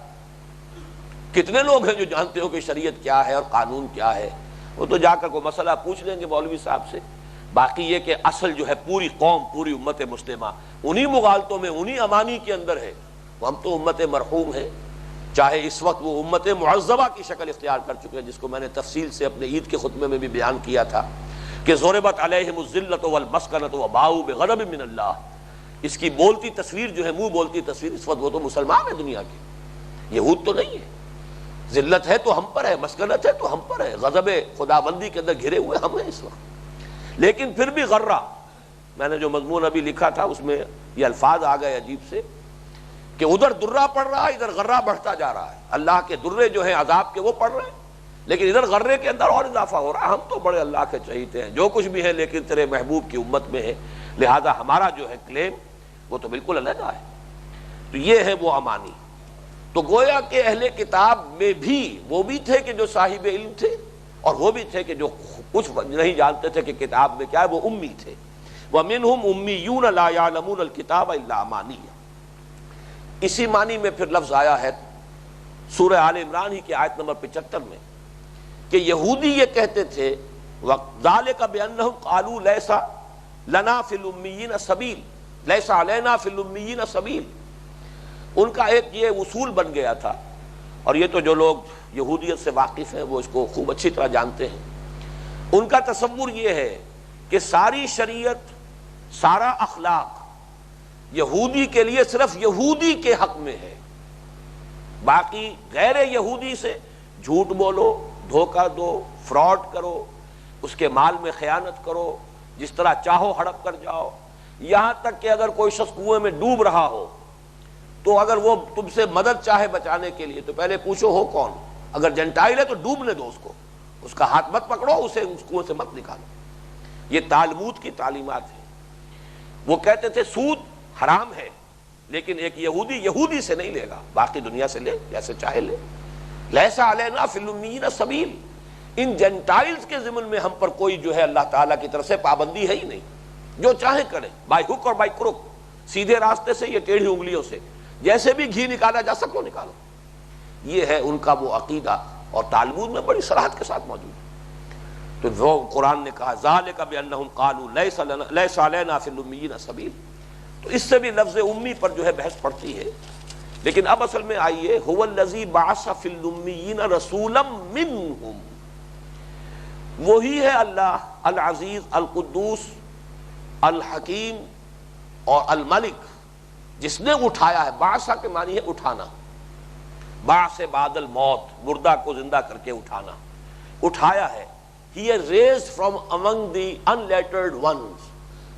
کتنے لوگ ہیں جو جانتے ہو کہ شریعت کیا ہے اور قانون کیا ہے؟ وہ تو جا کر کوئی مسئلہ پوچھ لیں گے مولوی صاحب سے. باقی یہ کہ اصل جو ہے پوری قوم، پوری امت مسلمہ انہی مغالطوں میں، انہی امانی کے اندر ہے. ہم تو امت مرحوم ہیں، چاہے اس وقت وہ امت معذبہ کی شکل اختیار کر چکے ہیں، جس کو میں نے تفصیل سے اپنے عید کے خطبے میں بھی بیان کیا تھا کہ ضربت علیہم الذلۃ والمسکنۃ وباؤوا بغضب من اللہ. اس کی بولتی تصویر جو ہے، منہ بولتی تصویر، اس وقت وہ تو مسلمان ہے دنیا کے، یہود تو نہیں ہے. ذلت ہے تو ہم پر ہے، مسکنت ہے تو ہم پر ہے، غضب خداوندی کے اندر گھرے ہوئے ہم ہیں اس وقت. لیکن پھر بھی غرہ، میں نے جو مضمون ابھی لکھا تھا اس میں یہ الفاظ آ گئے عجیب سے کہ ادھر درہ پڑ رہا ہے، ادھر غرہ بڑھتا جا رہا ہے. اللہ کے درے جو ہیں عذاب کے وہ پڑ رہے ہیں، لیکن ادھر غرے کے اندر اور اضافہ ہو رہا ہے. ہم تو بڑے اللہ کے چہیتے ہیں، جو کچھ بھی ہے لیکن تیرے محبوب کی امت میں ہے، لہذا ہمارا جو ہے کلیم وہ تو بالکل علیحدہ ہے. تو یہ ہے وہ امانی. تو گویا کہ اہل کتاب میں بھی وہ بھی تھے کہ جو صاحب علم تھے، اور وہ بھی تھے کہ جو کچھ نہیں جانتے تھے کہ کتاب میں کیا ہے، وہ امی تھے. وَمِنْهُمْ أُمِّيُّونَ لَا يَعْلَمُونَ الْكِتَابَ إِلَّا أَمَانِيَّ. اسی معنی میں پھر لفظ آیا ہے سورہ آل عمران ہی کی آیت نمبر 75 میں کہ یہودی یہ کہتے تھے وَذَلِكَ بِأَنَّهُمْ قَالُوا لَيْسَ لَنَا فِي الْأُمِّيِّينَ سَبِيلٌ لَيْسَ عَلَيْنَا فِي الْأُمِّيِّينَ سَبِيلٌ. ان کا ایک یہ اصول بن گیا تھا، اور یہ تو جو لوگ یہودیت سے واقف ہیں وہ اس کو خوب اچھی طرح جانتے ہیں. ان کا تصور یہ ہے کہ ساری شریعت، سارا اخلاق یہودی کے لیے صرف یہودی کے حق میں ہے، باقی غیر یہودی سے جھوٹ بولو، دھوکہ دو، فراڈ کرو، اس کے مال میں خیانت کرو، جس طرح چاہو ہڑپ کر جاؤ. یہاں تک کہ اگر کوئی شخص کنویں میں ڈوب رہا ہو تو اگر وہ تم سے مدد چاہے بچانے کے لیے تو پہلے پوچھو ہو کون. اگر جنٹائل ہے تو ڈوبنے دو اس کو، اس کا ہاتھ مت پکڑو، اسے اس کنویں سے مت نکالو. یہ تالمود کی تعلیمات ہیں. وہ کہتے تھے سود حرام ہے، لیکن ایک یہودی سے نہیں لے گا، باقی دنیا سے لے جیسے چاہے لے. لیس علینا فی الامیین سبیل. ان جنٹائلز کے ضمن میں ہم پر کوئی جو ہے اللہ تعالیٰ کی طرف سے پابندی ہے ہی نہیں، جو چاہیں کریں، بائی ہک اور بائی کرک، سیدھے راستے سے یا ٹیڑھی انگلیوں سے، جیسے بھی گھی نکالا جا سکو نکالو. یہ ہے ان کا وہ عقیدہ، اور تالمود میں بڑی صراحت کے ساتھ موجود ہے. تو وہ قرآن نے کہا ذالک بانہم قالوا لیس علینا فی الامیین سبیل. تو اس سے بھی لفظ امی پر جو ہے بحث پڑتی ہے لیکن اب اصل میں آئیے هو الذی بعث فی الامیین رسولا منہم، وہی ہے اللہ العزیز القدوس الحکیم اور الملک جس نے اٹھایا ہے۔ بعث کے معنی ہے اٹھانا، بعث بعد الموت، مردہ کو زندہ کر کے اٹھانا، اٹھایا ہے۔ He has raised from among the unlettered ones،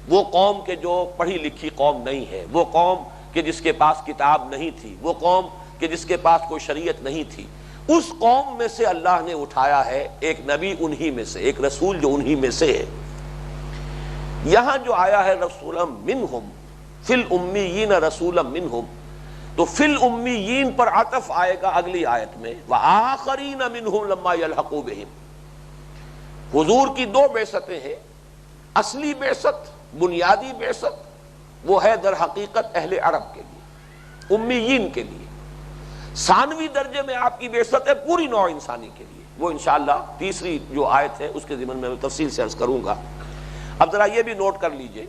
وہ قوم کے جو پڑھی لکھی قوم نہیں ہے، وہ قوم کہ جس کے پاس کتاب نہیں تھی، وہ قوم کہ جس کے پاس کوئی شریعت نہیں تھی، اس قوم میں سے اللہ نے اٹھایا ہے ایک نبی انہی میں سے، ایک رسول جو انہی میں سے ہے۔ یہاں جو آیا ہے رسولا منہم فی الامیین رسولا منہم، تو فی الامیین پر عطف آئے گا اگلی آیت میں وآخرین منہم لما یلحقوا بہم۔ حضور کی دو بعثتیں ہیں، اصلی بعثت بنیادی بعثت وہ ہے در حقیقت اہل عرب کے لیے، امیین کے لیے۔ ثانوی درجے میں آپ کی بعثت ہے پوری نوع انسانی کے لیے، وہ انشاءاللہ تیسری جو آیت ہے اس کے ضمن میں تفصیل سے عرض کروں گا۔ اب ذرا یہ بھی نوٹ کر لیجئے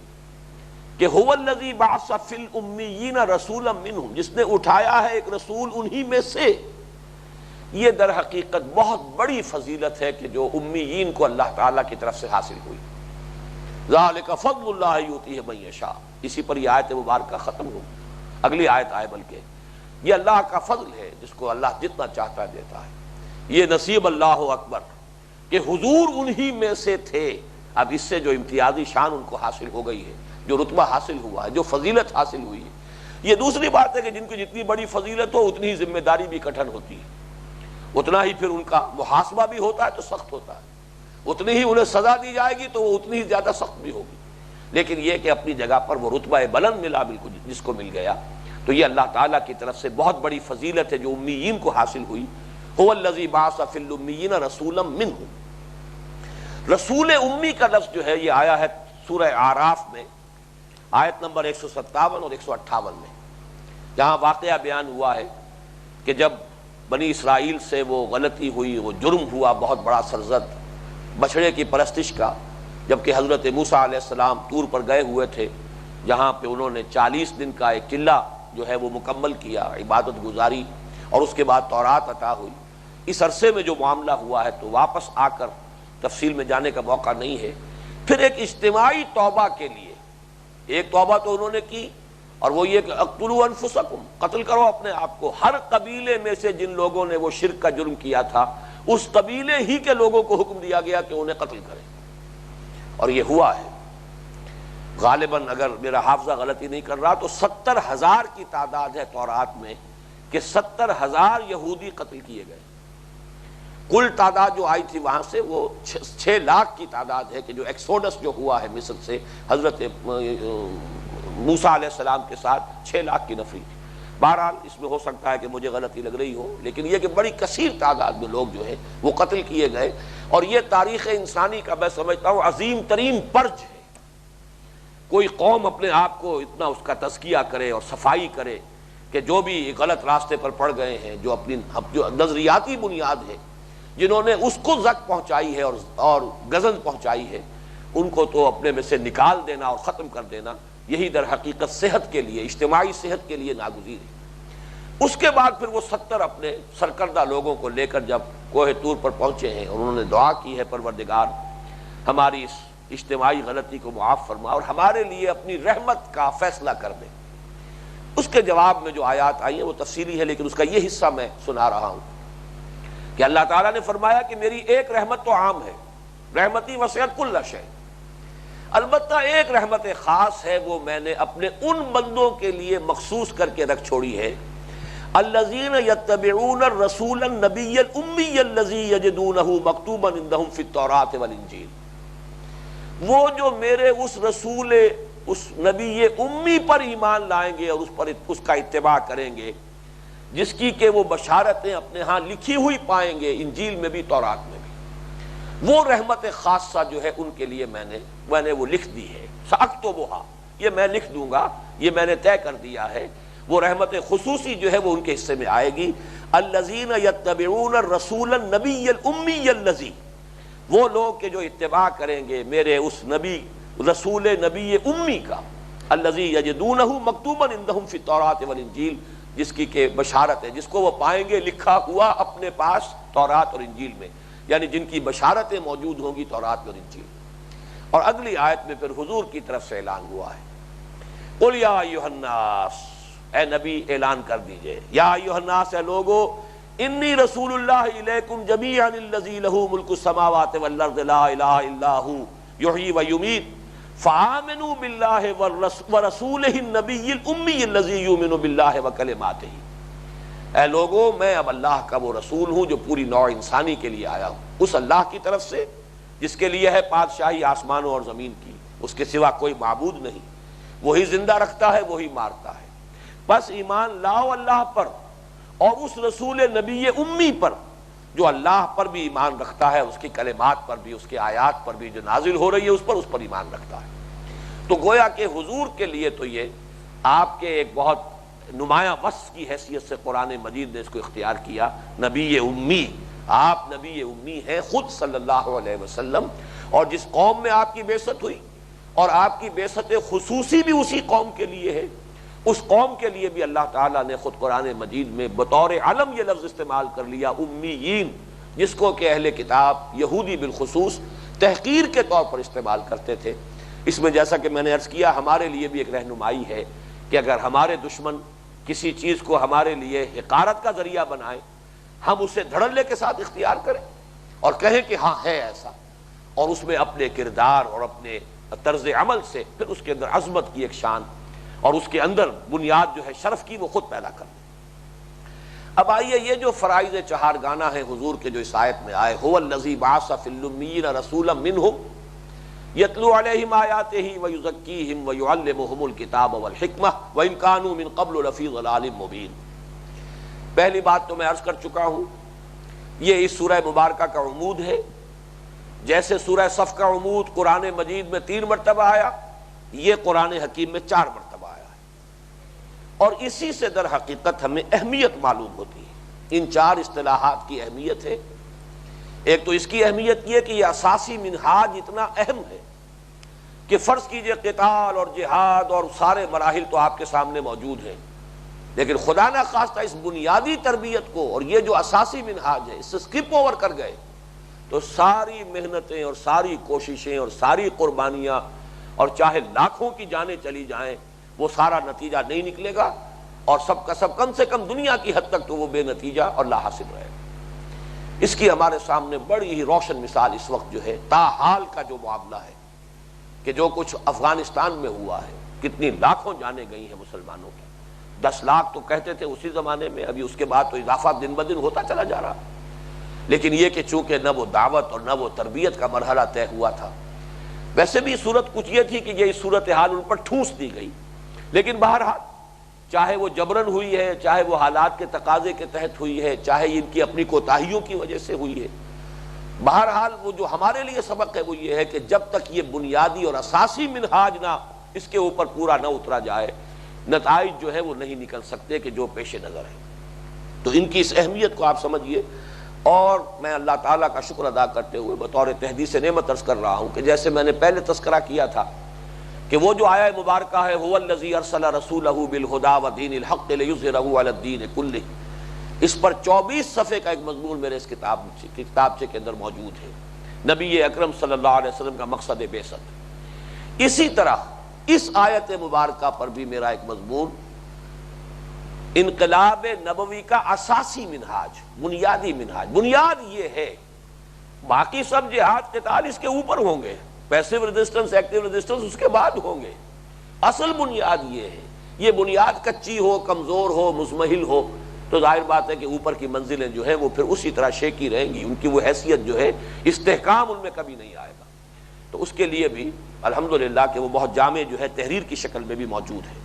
کہ هو الذی بعث فی الامیین رسولا منہم، جس نے اٹھایا ہے ایک رسول انہی میں سے۔ یہ در حقیقت بہت بڑی فضیلت ہے کہ جو امیین کو اللہ تعالیٰ کی طرف سے حاصل ہوئی۔ ذالک فضل اللہ یؤتیہ من یشاء، اسی پر یہ آیت مبارکہ ختم ہو، اگلی آیت آئے بلکہ یہ اللہ کا فضل ہے جس کو اللہ جتنا چاہتا ہے دیتا ہے۔ یہ نصیب اللہ اکبر کہ حضور انہی میں سے تھے۔ اب اس سے جو امتیازی شان ان کو حاصل ہو گئی ہے، جو رتبہ حاصل ہوا ہے، جو فضیلت حاصل ہوئی ہے، یہ دوسری بات ہے کہ جن کو جتنی بڑی فضیلت ہو اتنی ہی ذمہ داری بھی کٹھن ہوتی ہے، اتنا ہی پھر ان کا محاسبہ بھی ہوتا ہے تو سخت ہوتا ہے، اتنی ہی انہیں سزا دی جائے گی تو وہ اتنی ہی زیادہ سخت بھی ہوگی۔ لیکن یہ کہ اپنی جگہ پر وہ رتبہ بلند ملا بالکل جس کو مل گیا، تو یہ اللہ تعالیٰ کی طرف سے بہت بڑی فضیلت ہے جو امیین کو حاصل ہوئی۔ هو الذی بعث فی الامیین رسولا منہم۔ رسول امی کا لفظ جو ہے یہ آیا ہے سورہ اعراف میں آیت نمبر 157 اور 158 میں، جہاں واقعہ بیان ہوا ہے کہ جب بنی اسرائیل سے وہ غلطی ہوئی، وہ جرم ہوا بہت بڑا سرزد بچھڑے کی پرستش کا، جبکہ حضرت موسیٰ علیہ السلام طور پر گئے ہوئے تھے جہاں پہ انہوں نے 40 دن کا ایک چلہ جو ہے وہ مکمل کیا، عبادت گزاری، اور اس کے بعد تورات عطا ہوئی۔ اس عرصے میں جو معاملہ ہوا ہے تو واپس آ کر تفصیل میں جانے کا موقع نہیں ہے۔ پھر ایک اجتماعی توبہ کے لیے ایک توبہ تو انہوں نے کی، اور وہ یہ کہ اقتلوا انفسکم، قتل کرو اپنے آپ کو۔ ہر قبیلے میں سے جن لوگوں نے وہ شرک کا جرم کیا تھا اس قبیلے ہی کے لوگوں کو حکم دیا گیا کہ انہیں قتل کریں، اور یہ ہوا ہے۔ غالباً اگر میرا حافظہ غلطی نہیں کر رہا تو 70,000 کی تعداد ہے تورات میں کہ 70,000 یہودی قتل کیے گئے۔ کل تعداد جو آئی تھی وہاں سے وہ 6 لاکھ کی تعداد ہے کہ جو ایکسوڈس جو ہوا ہے مصر سے حضرت موسیٰ علیہ السلام کے ساتھ 6 لاکھ کی نفری تھی۔ بہرحال اس میں ہو سکتا ہے کہ مجھے غلطی لگ رہی ہو، لیکن یہ کہ بڑی کثیر تعداد میں لوگ جو ہے وہ قتل کیے گئے، اور یہ تاریخ انسانی کا میں سمجھتا ہوں عظیم ترین پرج ہے۔ کوئی قوم اپنے آپ کو اتنا اس کا تزکیہ کرے اور صفائی کرے کہ جو بھی غلط راستے پر پڑ گئے ہیں، جو اپنی جو نظریاتی بنیاد ہے، جنہوں نے اس کو زک پہنچائی ہے اور گزن پہنچائی ہے، ان کو تو اپنے میں سے نکال دینا اور ختم کر دینا یہی در حقیقت صحت کے لیے، اجتماعی صحت کے لیے ناگزیر ہے۔ اس کے بعد پھر وہ 70 اپنے سرکردہ لوگوں کو لے کر جب کوہ طور پر پہنچے ہیں، اور انہوں نے دعا کی ہے پروردگار ہماری اس اجتماعی غلطی کو معاف فرما اور ہمارے لیے اپنی رحمت کا فیصلہ کر دے۔ اس کے جواب میں جو آیات آئی ہیں وہ تفصیلی ہے، لیکن اس کا یہ حصہ میں سنا رہا ہوں کہ اللہ تعالیٰ نے فرمایا کہ میری ایک رحمت تو عام ہے، رحمتی وسعت کل شیء، البتہ ایک رحمت خاص ہے، وہ میں نے اپنے ان بندوں کے لیے مخصوص کر کے رکھ چھوڑی ہے، الذین یتبعون الرسول النبی الامی الذی یجدونہ مکتوبا عندہم فی التوراۃ والانجیل، وہ جو میرے اس رسول اس نبی امی پر ایمان لائیں گے اور اس کا اتباع کریں گے، جس کی کہ وہ بشارتیں اپنے ہاں لکھی ہوئی پائیں گے، انجیل میں بھی تورات میں بھی، وہ رحمت خاصہ جو ہے ان کے لیے میں نے وہ لکھ دی ہے، ساکتبھا، یہ میں لکھ دوں گا، یہ میں نے طے کر دیا ہے۔ وہ رحمت خصوصی جو ہے وہ ان کے حصے میں آئے گی، الذین یتبعون الرسول النبی الامی الذی، وہ لوگ کہ جو اتباع کریں گے میرے اس نبی رسول نبی امی کا، الذی یجدونہ مکتوبا عندہم فی التوراۃ والانجیل، جس کی کہ بشارت ہے، جس کو وہ پائیں گے لکھا ہوا اپنے پاس تورات اور انجیل میں، یعنی جن کی بشارتیں موجود ہوں گی تورات اور انجیل۔ اور اگلی آیت میں پھر حضور کی طرف سے اعلان ہوا ہے، قل یا ایھا الناس، اے نبی اعلان کر دیجئے، یا ایھا الناس، اے لوگو، انی رسول اللہ الیکم جمیعا الذی لہ ملک السماوات والارض لا الہ الا ھو یحیی ویمیت فآمنوا باللہ ورسولہ النبی الامی الذی یؤمن باللہ وکلماتہ۔ اے لوگو، میں اب اللہ کا وہ رسول ہوں جو پوری نوع انسانی کے لیے آیا ہوں، اس اللہ کی طرف سے جس کے لیے ہے بادشاہی آسمانوں اور زمین کی، اس کے سوا کوئی معبود نہیں، وہی زندہ رکھتا ہے، وہی مارتا ہے۔ بس ایمان لاؤ اللہ پر اور اس رسول نبی امی پر جو اللہ پر بھی ایمان رکھتا ہے، اس کی کلمات پر بھی، اس کے آیات پر بھی جو نازل ہو رہی ہے اس پر ایمان رکھتا ہے۔ تو گویا کہ حضور کے لیے تو یہ آپ کے ایک بہت نمایاں وصف کی حیثیت سے قرآن مجید نے اس کو اختیار کیا، نبی امی، آپ نبی امی ہیں خود صلی اللہ علیہ وسلم، اور جس قوم میں آپ کی بعثت ہوئی اور آپ کی بعثت خصوصی بھی اسی قوم کے لیے ہے، اس قوم کے لیے بھی اللہ تعالیٰ نے خود قرآن مجید میں بطور علم یہ لفظ استعمال کر لیا، امیین، جس کو کہ اہل کتاب یہودی بالخصوص تحقیر کے طور پر استعمال کرتے تھے۔ اس میں جیسا کہ میں نے عرض کیا، ہمارے لیے بھی ایک رہنمائی ہے کہ اگر ہمارے دشمن کسی چیز کو ہمارے لیے حقارت کا ذریعہ بنائیں، ہم اسے دھڑلے کے ساتھ اختیار کریں اور کہیں کہ ہاں ہے ایسا، اور اس میں اپنے کردار اور اپنے طرز عمل سے پھر اس کے اندر عظمت کی ایک شان اور اس کے اندر بنیاد جو ہے شرف کی وہ خود پیدا کر لیں۔ اب آئیے، یہ جو فرائض چہارگانہ ہیں حضور کے جو اس آیت میں آئے، هو الذی بعث فی الامیین رسولا منہم یتلو علیہم آیاتہ ویزکیہم ویعلمہم الکتاب والحکمہ وان کانوا من قبل لفی ضلال مبین۔ پہلی بات تو میں عرض کر چکا ہوں، یہ اس سورہ مبارکہ کا عمود ہے۔ جیسے سورہ صف کا عمود قرآن مجید میں 3 مرتبہ آیا، یہ قرآن حکیم میں 4 مرتبہ آیا ہے، اور اسی سے در حقیقت ہمیں اہمیت معلوم ہوتی ہے۔ ان 4 اصطلاحات کی اہمیت ہے۔ ایک تو اس کی اہمیت یہ کہ یہ اساسی منہاج اتنا اہم ہے کہ فرض کیجئے قتال اور جہاد اور سارے مراحل تو آپ کے سامنے موجود ہیں، لیکن خدا نہ خواستہ اس بنیادی تربیت کو اور یہ جو اساسی منہاج ہے اس سے سکپ اوور کر گئے تو ساری محنتیں اور ساری کوششیں اور ساری قربانیاں اور چاہے لاکھوں کی جانیں چلی جائیں، وہ سارا نتیجہ نہیں نکلے گا، اور سب کا سب کم سے کم دنیا کی حد تک تو وہ بے نتیجہ اور لا حاصل رہے گا۔ اس کی ہمارے سامنے بڑی ہی روشن مثال اس وقت جو ہے تاحال کا جو معاملہ ہے کہ جو کچھ افغانستان میں ہوا ہے، کتنی لاکھوں جانیں گئی ہیں مسلمانوں کی، 10 لاکھ تو کہتے تھے اسی زمانے میں، ابھی اس کے بعد تو اضافہ دن بدن ہوتا چلا جا رہا، لیکن یہ کہ چونکہ نہ وہ دعوت اور نہ وہ تربیت کا مرحلہ طے ہوا تھا۔ ویسے بھی صورت کچھ یہ تھی کہ یہ صورتحال ان پر ٹھونس دی گئی، لیکن بہرحال چاہے وہ جبرن ہوئی ہے، چاہے وہ حالات کے تقاضے کے تحت ہوئی ہے، چاہے ان کی اپنی کوتاہیوں کی وجہ سے ہوئی ہے، بہرحال وہ جو ہمارے لیے سبق ہے وہ یہ ہے کہ جب تک یہ بنیادی اور اساسی منہاج نہ اس کے اوپر پورا نہ اترا جائے، نتائج جو ہے وہ نہیں نکل سکتے کہ جو پیش نظر ہے۔ تو ان کی اس اہمیت کو آپ سمجھیے، اور میں اللہ تعالیٰ کا شکر ادا کرتے ہوئے بطور تحدیث نعمت عرض کر رہا ہوں کہ جیسے میں نے پہلے تذکرہ کیا تھا کہ وہ جو آیہ مبارکہ ہے هو الذی ارسل رسولہ بالہدی ودین الحق لیظہرہ علی الدین کلہ، اس پر 24 صفحے کا ایک مضمون میرے اس کتابچے کے اندر موجود ہے، نبی اکرم صلی اللہ علیہ وسلم کا مقصد بعثت۔ اسی طرح اس آیت مبارکہ پر بھی میرا ایک مضمون انقلاب نبوی کا اساسی منہاج، بنیادی منہاج۔ بنیاد یہ ہے، باقی سب جہاد قتال اس کے اوپر ہوں گے، پیسیو ریزسٹنس ایکٹیو ریزسٹنس اس کے بعد ہوں گے، اصل بنیاد یہ ہے۔ یہ بنیاد کچی ہو، کمزور ہو، مزمحل ہو تو ظاہر بات ہے کہ اوپر کی منزلیں جو ہیں وہ پھر اسی طرح شیکی رہیں گی، ان کی وہ حیثیت جو ہے استحکام ان میں کبھی نہیں آئے گا۔ تو اس کے لیے بھی الحمدللہ کہ وہ بہت جامع جو ہے تحریر کی شکل میں بھی موجود ہے۔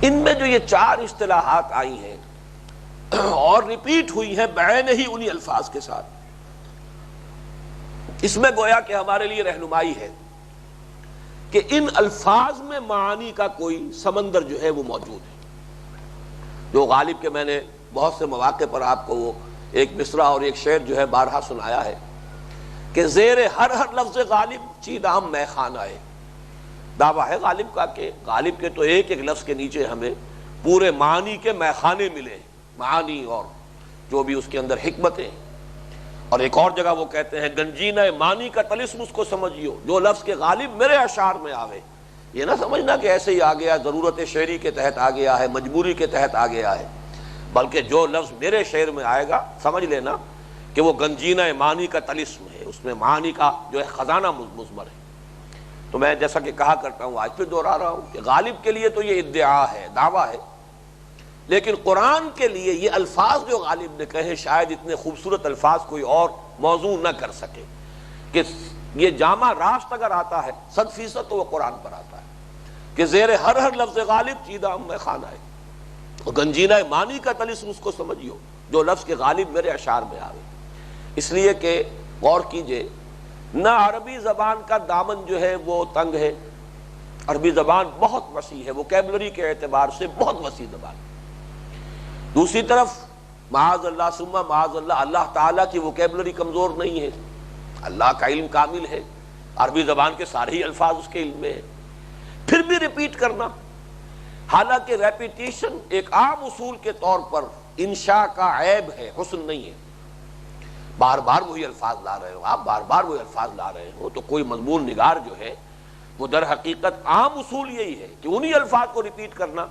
ان میں جو یہ 4 اصطلاحات آئی ہیں اور ریپیٹ ہوئی ہیں بعین ہی انہی الفاظ کے ساتھ، اس میں گویا کہ ہمارے لیے رہنمائی ہے کہ ان الفاظ میں معانی کا کوئی سمندر جو ہے وہ موجود ہے۔ جو غالب کے میں نے بہت سے مواقع پر آپ کو وہ ایک مصرع اور ایک شعر جو ہے بارہا سنایا ہے کہ زیر ہر لفظ غالب چیدام میں خانہ ہے۔ دعویٰ ہے غالب کا کہ غالب کے تو ایک ایک لفظ کے نیچے ہمیں پورے معانی کے میخانے ملے، معانی اور جو بھی اس کے اندر حکمتیں. اور ایک اور جگہ وہ کہتے ہیں گنجینہ معنی کا طلسم اس کو سمجھیو، جو لفظ کے غالب میرے اشعار میں آوے. یہ نہ سمجھنا کہ ایسے ہی آ گیا، ضرورت شعری کے تحت آ گیا ہے، مجبوری کے تحت آ گیا ہے، بلکہ جو لفظ میرے شعر میں آئے گا سمجھ لینا کہ وہ گنجینہ معنی کا طلسم ہے، اس میں معانی کا جو ہے خزانہ مضمر ہے. تو میں جیسا کہ کہا کرتا ہوں، آج پھر دوہرا رہا ہوں کہ غالب کے لیے تو یہ ادعا ہے، دعویٰ ہے، لیکن قرآن کے لیے یہ الفاظ جو غالب نے کہے شاید اتنے خوبصورت الفاظ کوئی اور موضوع نہ کر سکے کہ یہ جامع راست اگر آتا ہے 100% تو وہ قرآن پر آتا ہے کہ زیر ہر لفظ غالب چیدہ میں خانہ ہے. گنجینہ معنی کا طلسم اس کو سمجھیو جو لفظ کے غالب میرے اشعار میں آوے. اس لیے کہ غور کیجئے، نہ عربی زبان کا دامن جو ہے وہ تنگ ہے، عربی زبان بہت وسیع ہے، ووکیبلری کے اعتبار سے بہت وسیع زبان. دوسری طرف معاذ اللہ ثم معاذ اللہ، اللہ تعالیٰ کی ووکیبلری کمزور نہیں ہے، اللہ کا علم کامل ہے، عربی زبان کے سارے ہی الفاظ اس کے علم میں ہیں. پھر بھی ریپیٹ کرنا، حالانکہ ریپیٹیشن ایک عام اصول کے طور پر انشاء کا عیب ہے، حسن نہیں ہے. بار بار وہی الفاظ لا رہے ہو آپ، بار بار وہی الفاظ لا رہے ہو تو کوئی مضمون نگار جو ہے وہ در حقیقت عام اصول یہی ہے کہ انہی الفاظ کو ریپیٹ کرنا،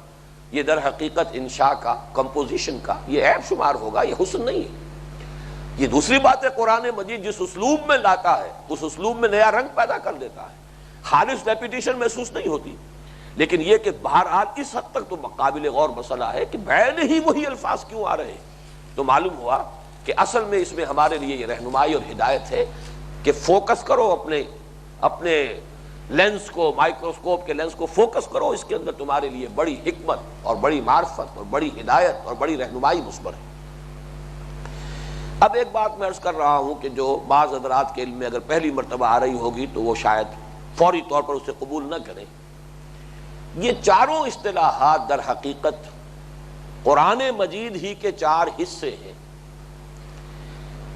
یہ در حقیقت انشاء کا، کمپوزیشن کا یہ عیب شمار ہوگا، یہ حسن نہیں ہے. یہ دوسری بات ہے، قرآن مجید جس اسلوب میں لاتا ہے اس اسلوب میں نیا رنگ پیدا کر دیتا ہے، خالص ریپیٹیشن محسوس نہیں ہوتی. لیکن یہ کہ بہرحال اس حد تک تو قابل غور مسئلہ ہے کہ بعین ہی وہی الفاظ کیوں آ رہے ہیں. تو معلوم ہوا کہ اصل میں اس میں ہمارے لیے یہ رہنمائی اور ہدایت ہے کہ فوکس کرو اپنے لینس کو، مائکروسکوپ کے لینس کو فوکس کرو، اس کے اندر تمہارے لیے بڑی حکمت اور بڑی معرفت اور بڑی ہدایت اور بڑی رہنمائی مثمر ہے. اب ایک بات میں عرض کر رہا ہوں کہ جو بعض حضرات کے علم میں اگر پہلی مرتبہ آ رہی ہوگی تو وہ شاید فوری طور پر اسے قبول نہ کریں. یہ چاروں اصطلاحات در حقیقت قرآن مجید ہی کے 4 حصے ہیں.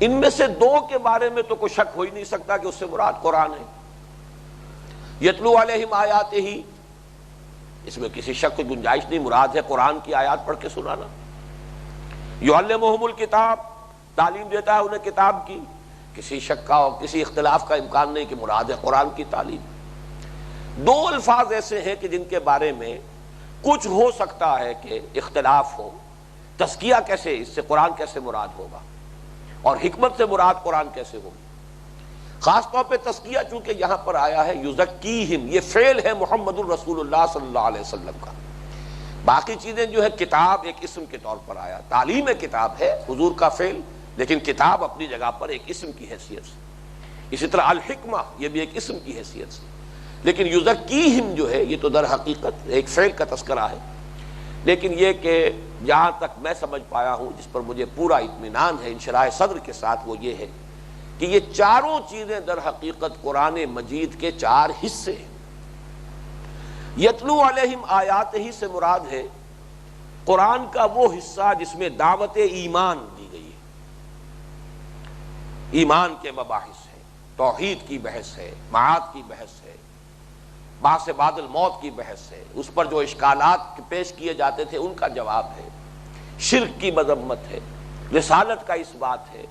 ان میں سے 2 کے بارے میں تو کوئی شک ہو ہی نہیں سکتا کہ اس سے مراد قرآن ہے. یتلو علیہم آیات ہی، اس میں کسی شک کی گنجائش نہیں، مراد ہے قرآن کی آیات پڑھ کے سنانا. یعلمہم الکتاب، تعلیم دیتا ہے انہیں کتاب کی، کسی شک کا اور کسی اختلاف کا امکان نہیں کہ مراد ہے قرآن کی تعلیم. 2 الفاظ ایسے ہیں کہ جن کے بارے میں کچھ ہو سکتا ہے کہ اختلاف ہو، تزکیہ کیسے، اس سے قرآن کیسے مراد ہوگا اور حکمت سے مراد قرآن کیسے ہوگی. خاص طور پہ تزکیہ چونکہ یہاں پر آیا ہے یزکیہم، یہ فعل ہے محمد الرسول اللہ صلی اللہ علیہ وسلم کا. باقی چیزیں جو ہے کتاب ایک اسم کے طور پر آیا، تعلیم کتاب ہے حضور کا فعل، لیکن کتاب اپنی جگہ پر ایک اسم کی حیثیت سے. اسی طرح الحکمہ یہ بھی ایک اسم کی حیثیت سے. لیکن یزکیہم جو ہے یہ تو در حقیقت ایک فعل کا تذکرہ ہے. لیکن یہ کہ جہاں تک میں سمجھ پایا ہوں، جس پر مجھے پورا اطمینان ہے انشراح صدر کے ساتھ، وہ یہ ہے کہ یہ چاروں چیزیں در حقیقت قرآن مجید کے 4 حصے ہیں. یتلو علیہم آیات ہی سے مراد ہے قرآن کا وہ حصہ جس میں دعوت ایمان دی گئی ہے، ایمان کے مباحث ہے، توحید کی بحث ہے، معاد کی بحث ہے، بعث بعد الموت کی بحث ہے، اس پر جو اشکالات پیش کیے جاتے تھے ان کا جواب ہے، شرک کی مذمت ہے، رسالت کا اس بات ہے،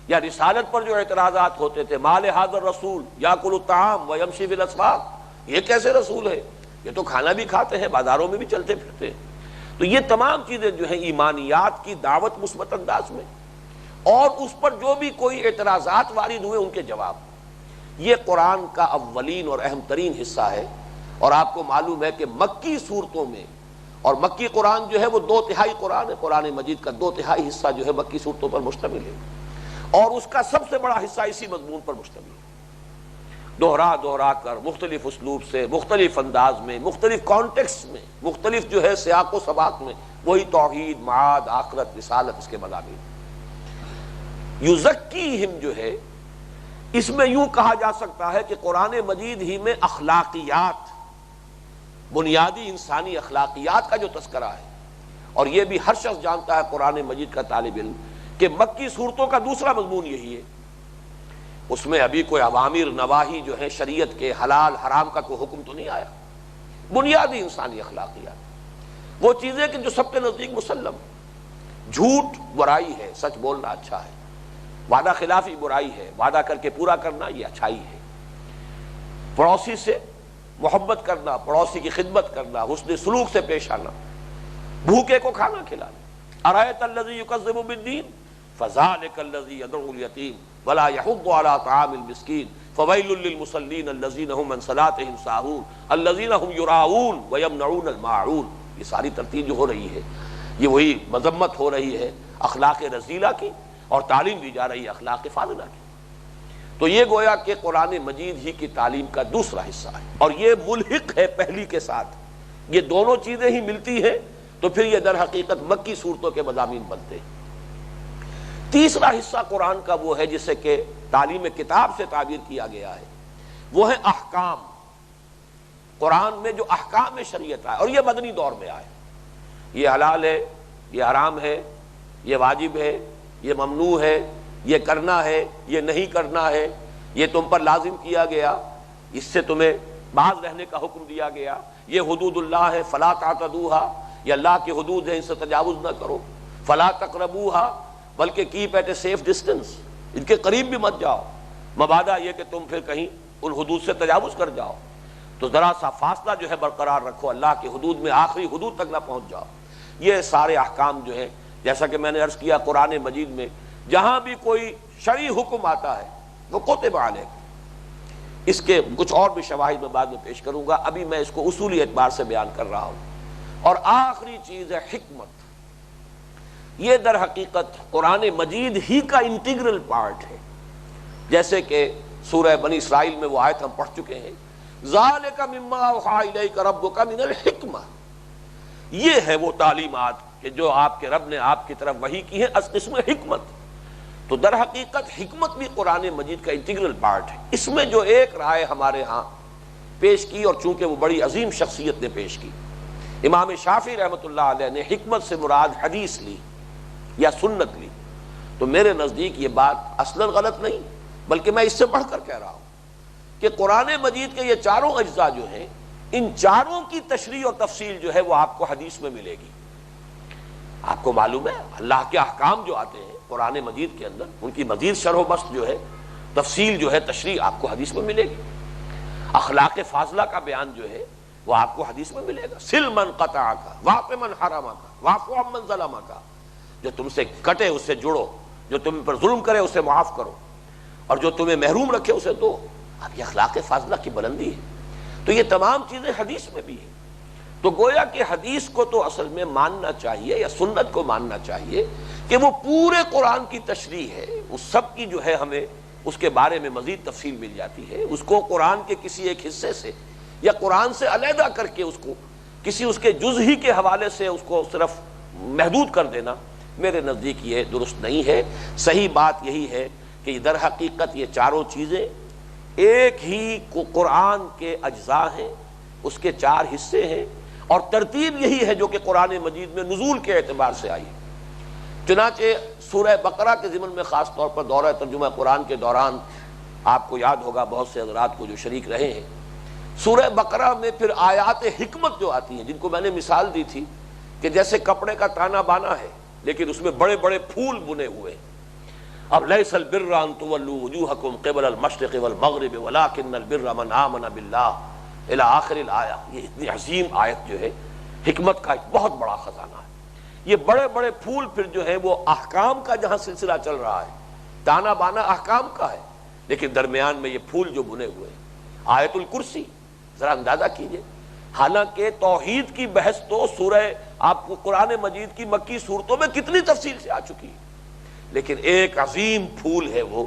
یا رسالت پر جو اعتراضات ہوتے تھے، مال ھذا الرسول یاکل الطعام ویمشی فی الاسواق، یہ کیسے رسول ہے، یہ تو کھانا بھی کھاتے ہیں، بازاروں میں بھی چلتے پھرتے ہیں. تو یہ تمام چیزیں جو ہیں ایمانیات کی دعوت مثبت انداز میں، اور اس پر جو بھی کوئی اعتراضات وارد ہوئے ان کے جواب، یہ قرآن کا اولین اور اہم ترین حصہ ہے. اور آپ کو معلوم ہے کہ مکی صورتوں میں، اور مکی قرآن جو ہے وہ 2/3 قرآن ہے، قرآن مجید کا 2/3 حصہ جو ہے مکی صورتوں پر مشتمل ہے، اور اس کا سب سے بڑا حصہ اسی مضمون پر مشتمل ہے. دوہرا کر مختلف اسلوب سے، مختلف انداز میں، مختلف کانٹیکسٹ میں، مختلف جو ہے سیاق و سباق میں وہی توحید، معاد، آخرت، رسالت، اس کے مضامین. یزکیہم جو ہے اس میں یوں کہا جا سکتا ہے کہ قرآن مجید ہی میں اخلاقیات، بنیادی انسانی اخلاقیات کا جو تذکرہ ہے، اور یہ بھی ہر شخص جانتا ہے قرآن مجید کا طالب علم کہ مکی صورتوں کا دوسرا مضمون یہی ہے. اس میں ابھی کوئی اوامر نواہی جو ہے شریعت کے، حلال حرام کا کوئی حکم تو نہیں آیا، بنیادی انسانی اخلاقیات. وہ چیزیں کہ جو سب کے نزدیک مسلم. جھوٹ برائی ہے، سچ بولنا اچھا ہے. وعدہ خلافی برائی ہے، وعدہ کر کے پورا کرنا یہ اچھائی ہے. پڑوسی سے محبت کرنا، پڑوسی کی خدمت کرنا، حسن سلوک سے پیش آنا، بھوکے کو کھانا کھلانا. ارأیت الذی یکذب بالدین فذلک الذی یدعو الیتیم ولا یحض علی طعام المسکین فویل للمصلین الذین هم عن صلاتهم ساہون الذین هم یراؤون ویمنعون الماعون. یہ ساری ترتیب جو ہو رہی ہے یہ وہی مذمت ہو رہی ہے اخلاق رذیلہ کی، اور تعلیم دی جا رہی ہے اخلاق فاضلہ کی. تو یہ گویا کہ قرآن مجید ہی کی تعلیم کا دوسرا حصہ ہے، اور یہ ملحق ہے پہلی کے ساتھ. یہ دونوں چیزیں ہی ملتی ہیں تو پھر یہ در حقیقت مکی صورتوں کے مضامین بنتے ہیں. تیسرا حصہ قرآن کا وہ ہے جسے کہ تعلیم کتاب سے تعبیر کیا گیا ہے، وہ ہے احکام. قرآن میں جو احکام شریعت آئے، اور یہ مدنی دور میں آئے. یہ حلال ہے، یہ حرام ہے، یہ واجب ہے، یہ ممنوع ہے، یہ کرنا ہے، یہ نہیں کرنا ہے، یہ تم پر لازم کیا گیا، اس سے تمہیں باز رہنے کا حکم دیا گیا، یہ حدود اللہ ہے فلا تعتدوها، یہ اللہ کی حدود ہے ان سے تجاوز نہ کرو، فلا تقربوها، بلکہ keep at a safe distance, ان کے قریب بھی مت جاؤ، مبادا یہ کہ تم پھر کہیں ان حدود سے تجاوز کر جاؤ. تو ذرا سا فاصلہ جو ہے برقرار رکھو، اللہ کی حدود میں آخری حدود تک نہ پہنچ جاؤ. یہ سارے احکام جو ہیں، جیسا کہ میں نے عرض کیا قرآن مجید میں جہاں بھی کوئی شرعی حکم آتا ہے وہ کتب علیکم. اس کے کچھ اور بھی شواہد میں بعد میں پیش کروں گا، ابھی میں اس کو اصولی اعتبار سے بیان کر رہا ہوں. اور آخری چیز ہے حکمت. یہ در حقیقت قرآن مجید ہی کا انٹیگرل پارٹ ہے. جیسے کہ سورہ بنی اسرائیل میں وہ آیت ہم پڑھ چکے ہیں، ذالک مما اوحی الیک ربک من الحکمہ. یہ ہے وہ تعلیمات کہ جو آپ کے رب نے آپ کی طرف وحی کی ہے از قسم حکمت. تو در حقیقت حکمت بھی قرآن مجید کا انٹیگرل پارٹ ہے. اس میں جو ایک رائے ہمارے ہاں پیش کی، اور چونکہ وہ بڑی عظیم شخصیت نے پیش کی، امام شافعی رحمۃ اللہ علیہ نے حکمت سے مراد حدیث لی یا سنت لی. تو میرے نزدیک یہ بات اصلاً غلط نہیں، بلکہ میں اس سے بڑھ کر کہہ رہا ہوں کہ قرآن مجید کے یہ چاروں اجزاء جو ہیں، ان چاروں کی تشریح اور تفصیل جو ہے وہ آپ کو حدیث میں ملے گی. آپ کو معلوم ہے اللہ کے احکام جو آتے ہیں قرآن مجید کے اندر، ان کی مزید شرح و بسط جو ہے، تفصیل جو ہے، تشریح آپ کو حدیث میں ملے گی. اخلاق فاضلہ کا بیان جو ہے وہ آپ کو حدیث میں ملے گا. سل من قطعک واعف من حرمک واعف عمن ظلمک، جو تم سے کٹے اس سے جڑو، جو تم پر ظلم کرے اسے معاف کرو، اور جو تمہیں محروم رکھے اسے دو. اب یہ اخلاق فاضلہ کی بلندی ہے. تو یہ تمام چیزیں حدیث میں بھی ہیں. تو گویا کہ حدیث کو تو اصل میں ماننا چاہیے، یا سنت کو ماننا چاہیے کہ وہ پورے قرآن کی تشریح ہے. اس سب کی جو ہے ہمیں اس کے بارے میں مزید تفصیل مل جاتی ہے. اس کو قرآن کے کسی ایک حصے سے یا قرآن سے علیحدہ کر کے اس کو کسی اس کے جز ہی کے حوالے سے اس کو صرف محدود کر دینا میرے نزدیک یہ درست نہیں ہے. صحیح بات یہی ہے کہ در حقیقت یہ چاروں چیزیں ایک ہی قرآن کے اجزاء ہیں، اس کے چار حصے ہیں، اور ترتیب یہی ہے جو کہ قرآن مجید میں نزول کے اعتبار سے آئی. چنانچہ سورہ بقرہ کے ضمن میں خاص طور پر دورہ ترجمہ قرآن کے دوران آپ کو یاد ہوگا، بہت سے حضرات کو جو شریک رہے ہیں، سورہ بقرہ میں پھر آیات حکمت جو آتی ہیں، جن کو میں نے مثال دی تھی کہ جیسے کپڑے کا تانا بانا ہے لیکن اس میں بڑے بڑے پھول بنے ہوئے ہیں. اب لیس البر ان تولوا وجوہکم قبل المشرق والمغرب ولکن البر من آمن باللہ الی آخر الآیہ. یہ اتنی عظیم آیت جو ہے حکمت کا ایک بہت بڑا خزانہ ہے. یہ بڑے بڑے پھول پھر جو ہے وہ احکام کا جہاں سلسلہ چل رہا ہے، تانا بانا احکام کا ہے، لیکن درمیان میں یہ پھول جو بنے ہوئے ہیں. آیت الکرسی ذرا اندازہ کیجئے، حالانکہ توحید کی بحث تو سورہ آپ کو قرآن مجید کی مکی صورتوں میں کتنی تفصیل سے آ چکی ہے، لیکن ایک عظیم پھول ہے وہ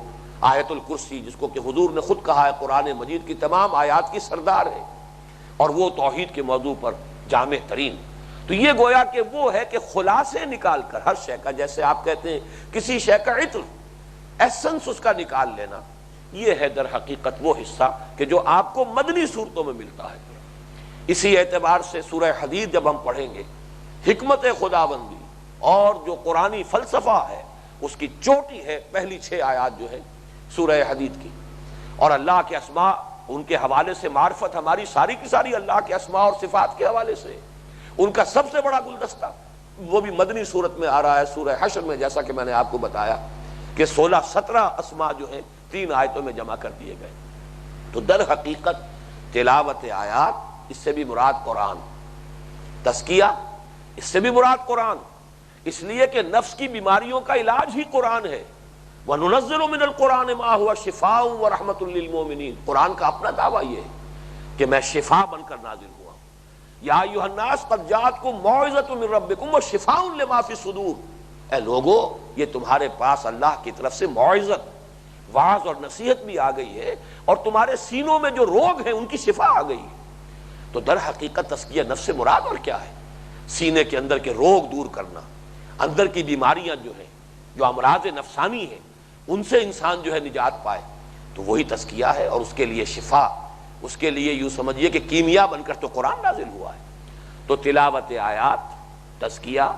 آیت الکرسی، جس کو کہ حضور نے خود کہا ہے قرآن مجید کی تمام آیات کی سردار ہے، اور وہ توحید کے موضوع پر جامع ترین. تو یہ گویا کہ وہ ہے کہ خلاصے نکال کر ہر شے کا، جیسے آپ کہتے ہیں کسی شے کا عطر، ایسنس اس کا نکال لینا، یہ ہے در حقیقت وہ حصہ کہ جو آپ کو مدنی صورتوں میں ملتا ہے. اسی اعتبار سے سورہ حدید جب ہم پڑھیں گے، حکمت خداوندی اور جو قرآنی فلسفہ ہے اس کی چوٹی ہے پہلی 6 آیات جو ہے سورہ حدید کی. اور اللہ کے اسماء، ان کے حوالے سے معرفت ہماری ساری کی ساری اللہ کے اسماء اور صفات کے حوالے سے، ان کا سب سے بڑا گلدستہ وہ بھی مدنی صورت میں آ رہا ہے سورہ حشر میں، جیسا کہ میں نے آپ کو بتایا کہ 16-17 اسماء جو ہیں 3 آیتوں میں جمع کر دیے گئے۔ تو در حقیقت تلاوت آیات، اس سے بھی مراد قرآن، تزکیہ اس سے بھی مراد قرآن، اس لیے کہ نفس کی بیماریوں کا علاج ہی قرآن ہے۔ وَنُنَزِّلُ مِنَ الْقُرْآنِ مَا هُوَ شِفَاءٌ وَرَحْمَةٌ لِّلْمُؤْمِنِينَ، قرآن کا اپنا دعویٰ یہ ہے کہ میں شفا بن کر نازل ہوا ہوں۔ یا ایھا الناس قد جاءتکم موعظۃ من ربکم وشفاء لما فی الصدور، اے لوگو یہ تمہارے پاس اللہ کی طرف سے موعظت، واعظ اور نصیحت بھی آ گئی ہے، اور تمہارے سینوں میں جو روگ ہیں ان کی شفا آ گئی ہے۔ تو در حقیقت تزکیہ نفس سے مراد اور کیا ہے؟ سینے کے اندر کے روگ دور کرنا، اندر کی بیماریاں جو ہیں، جو امراض نفسانی ہیں، ان سے انسان جو ہے نجات پائے، تو وہی تزکیہ ہے۔ اور اس کے لیے شفا، اس کے لیے یوں سمجھیے کہ کیمیا بن کر تو قرآن نازل ہوا ہے۔ تو تلاوت آیات، تزکیہ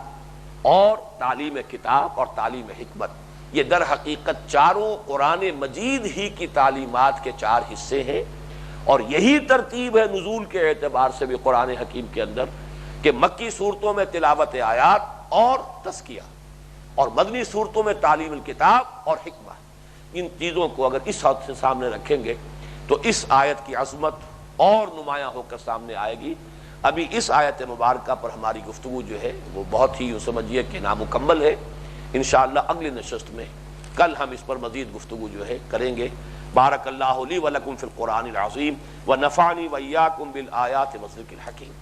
اور تعلیم کتاب اور تعلیم حکمت، یہ در حقیقت چاروں قرآن مجید ہی کی تعلیمات کے 4 حصے ہیں، اور یہی ترتیب ہے نزول کے اعتبار سے بھی قرآن حکیم کے اندر کہ مکی صورتوں میں تلاوت آیات اور تزکیہ، اور مدنی صورتوں میں تعلیم الکتاب اور حکمہ۔ ان چیزوں کو اگر اس حد سے سامنے رکھیں گے تو اس آیت کی عظمت اور نمایاں ہو کر سامنے آئے گی۔ ابھی اس آیت مبارکہ پر ہماری گفتگو جو ہے وہ بہت ہی یوں سمجھیے کہ نامکمل ہے۔ انشاءاللہ اگلی نشست میں کل ہم اس پر مزید گفتگو جو ہے کریں گے۔ بارک اللہ لی ولکم فی القرآن العظیم ونفعنی وإیاکم بالآیات والذکر الحکیم۔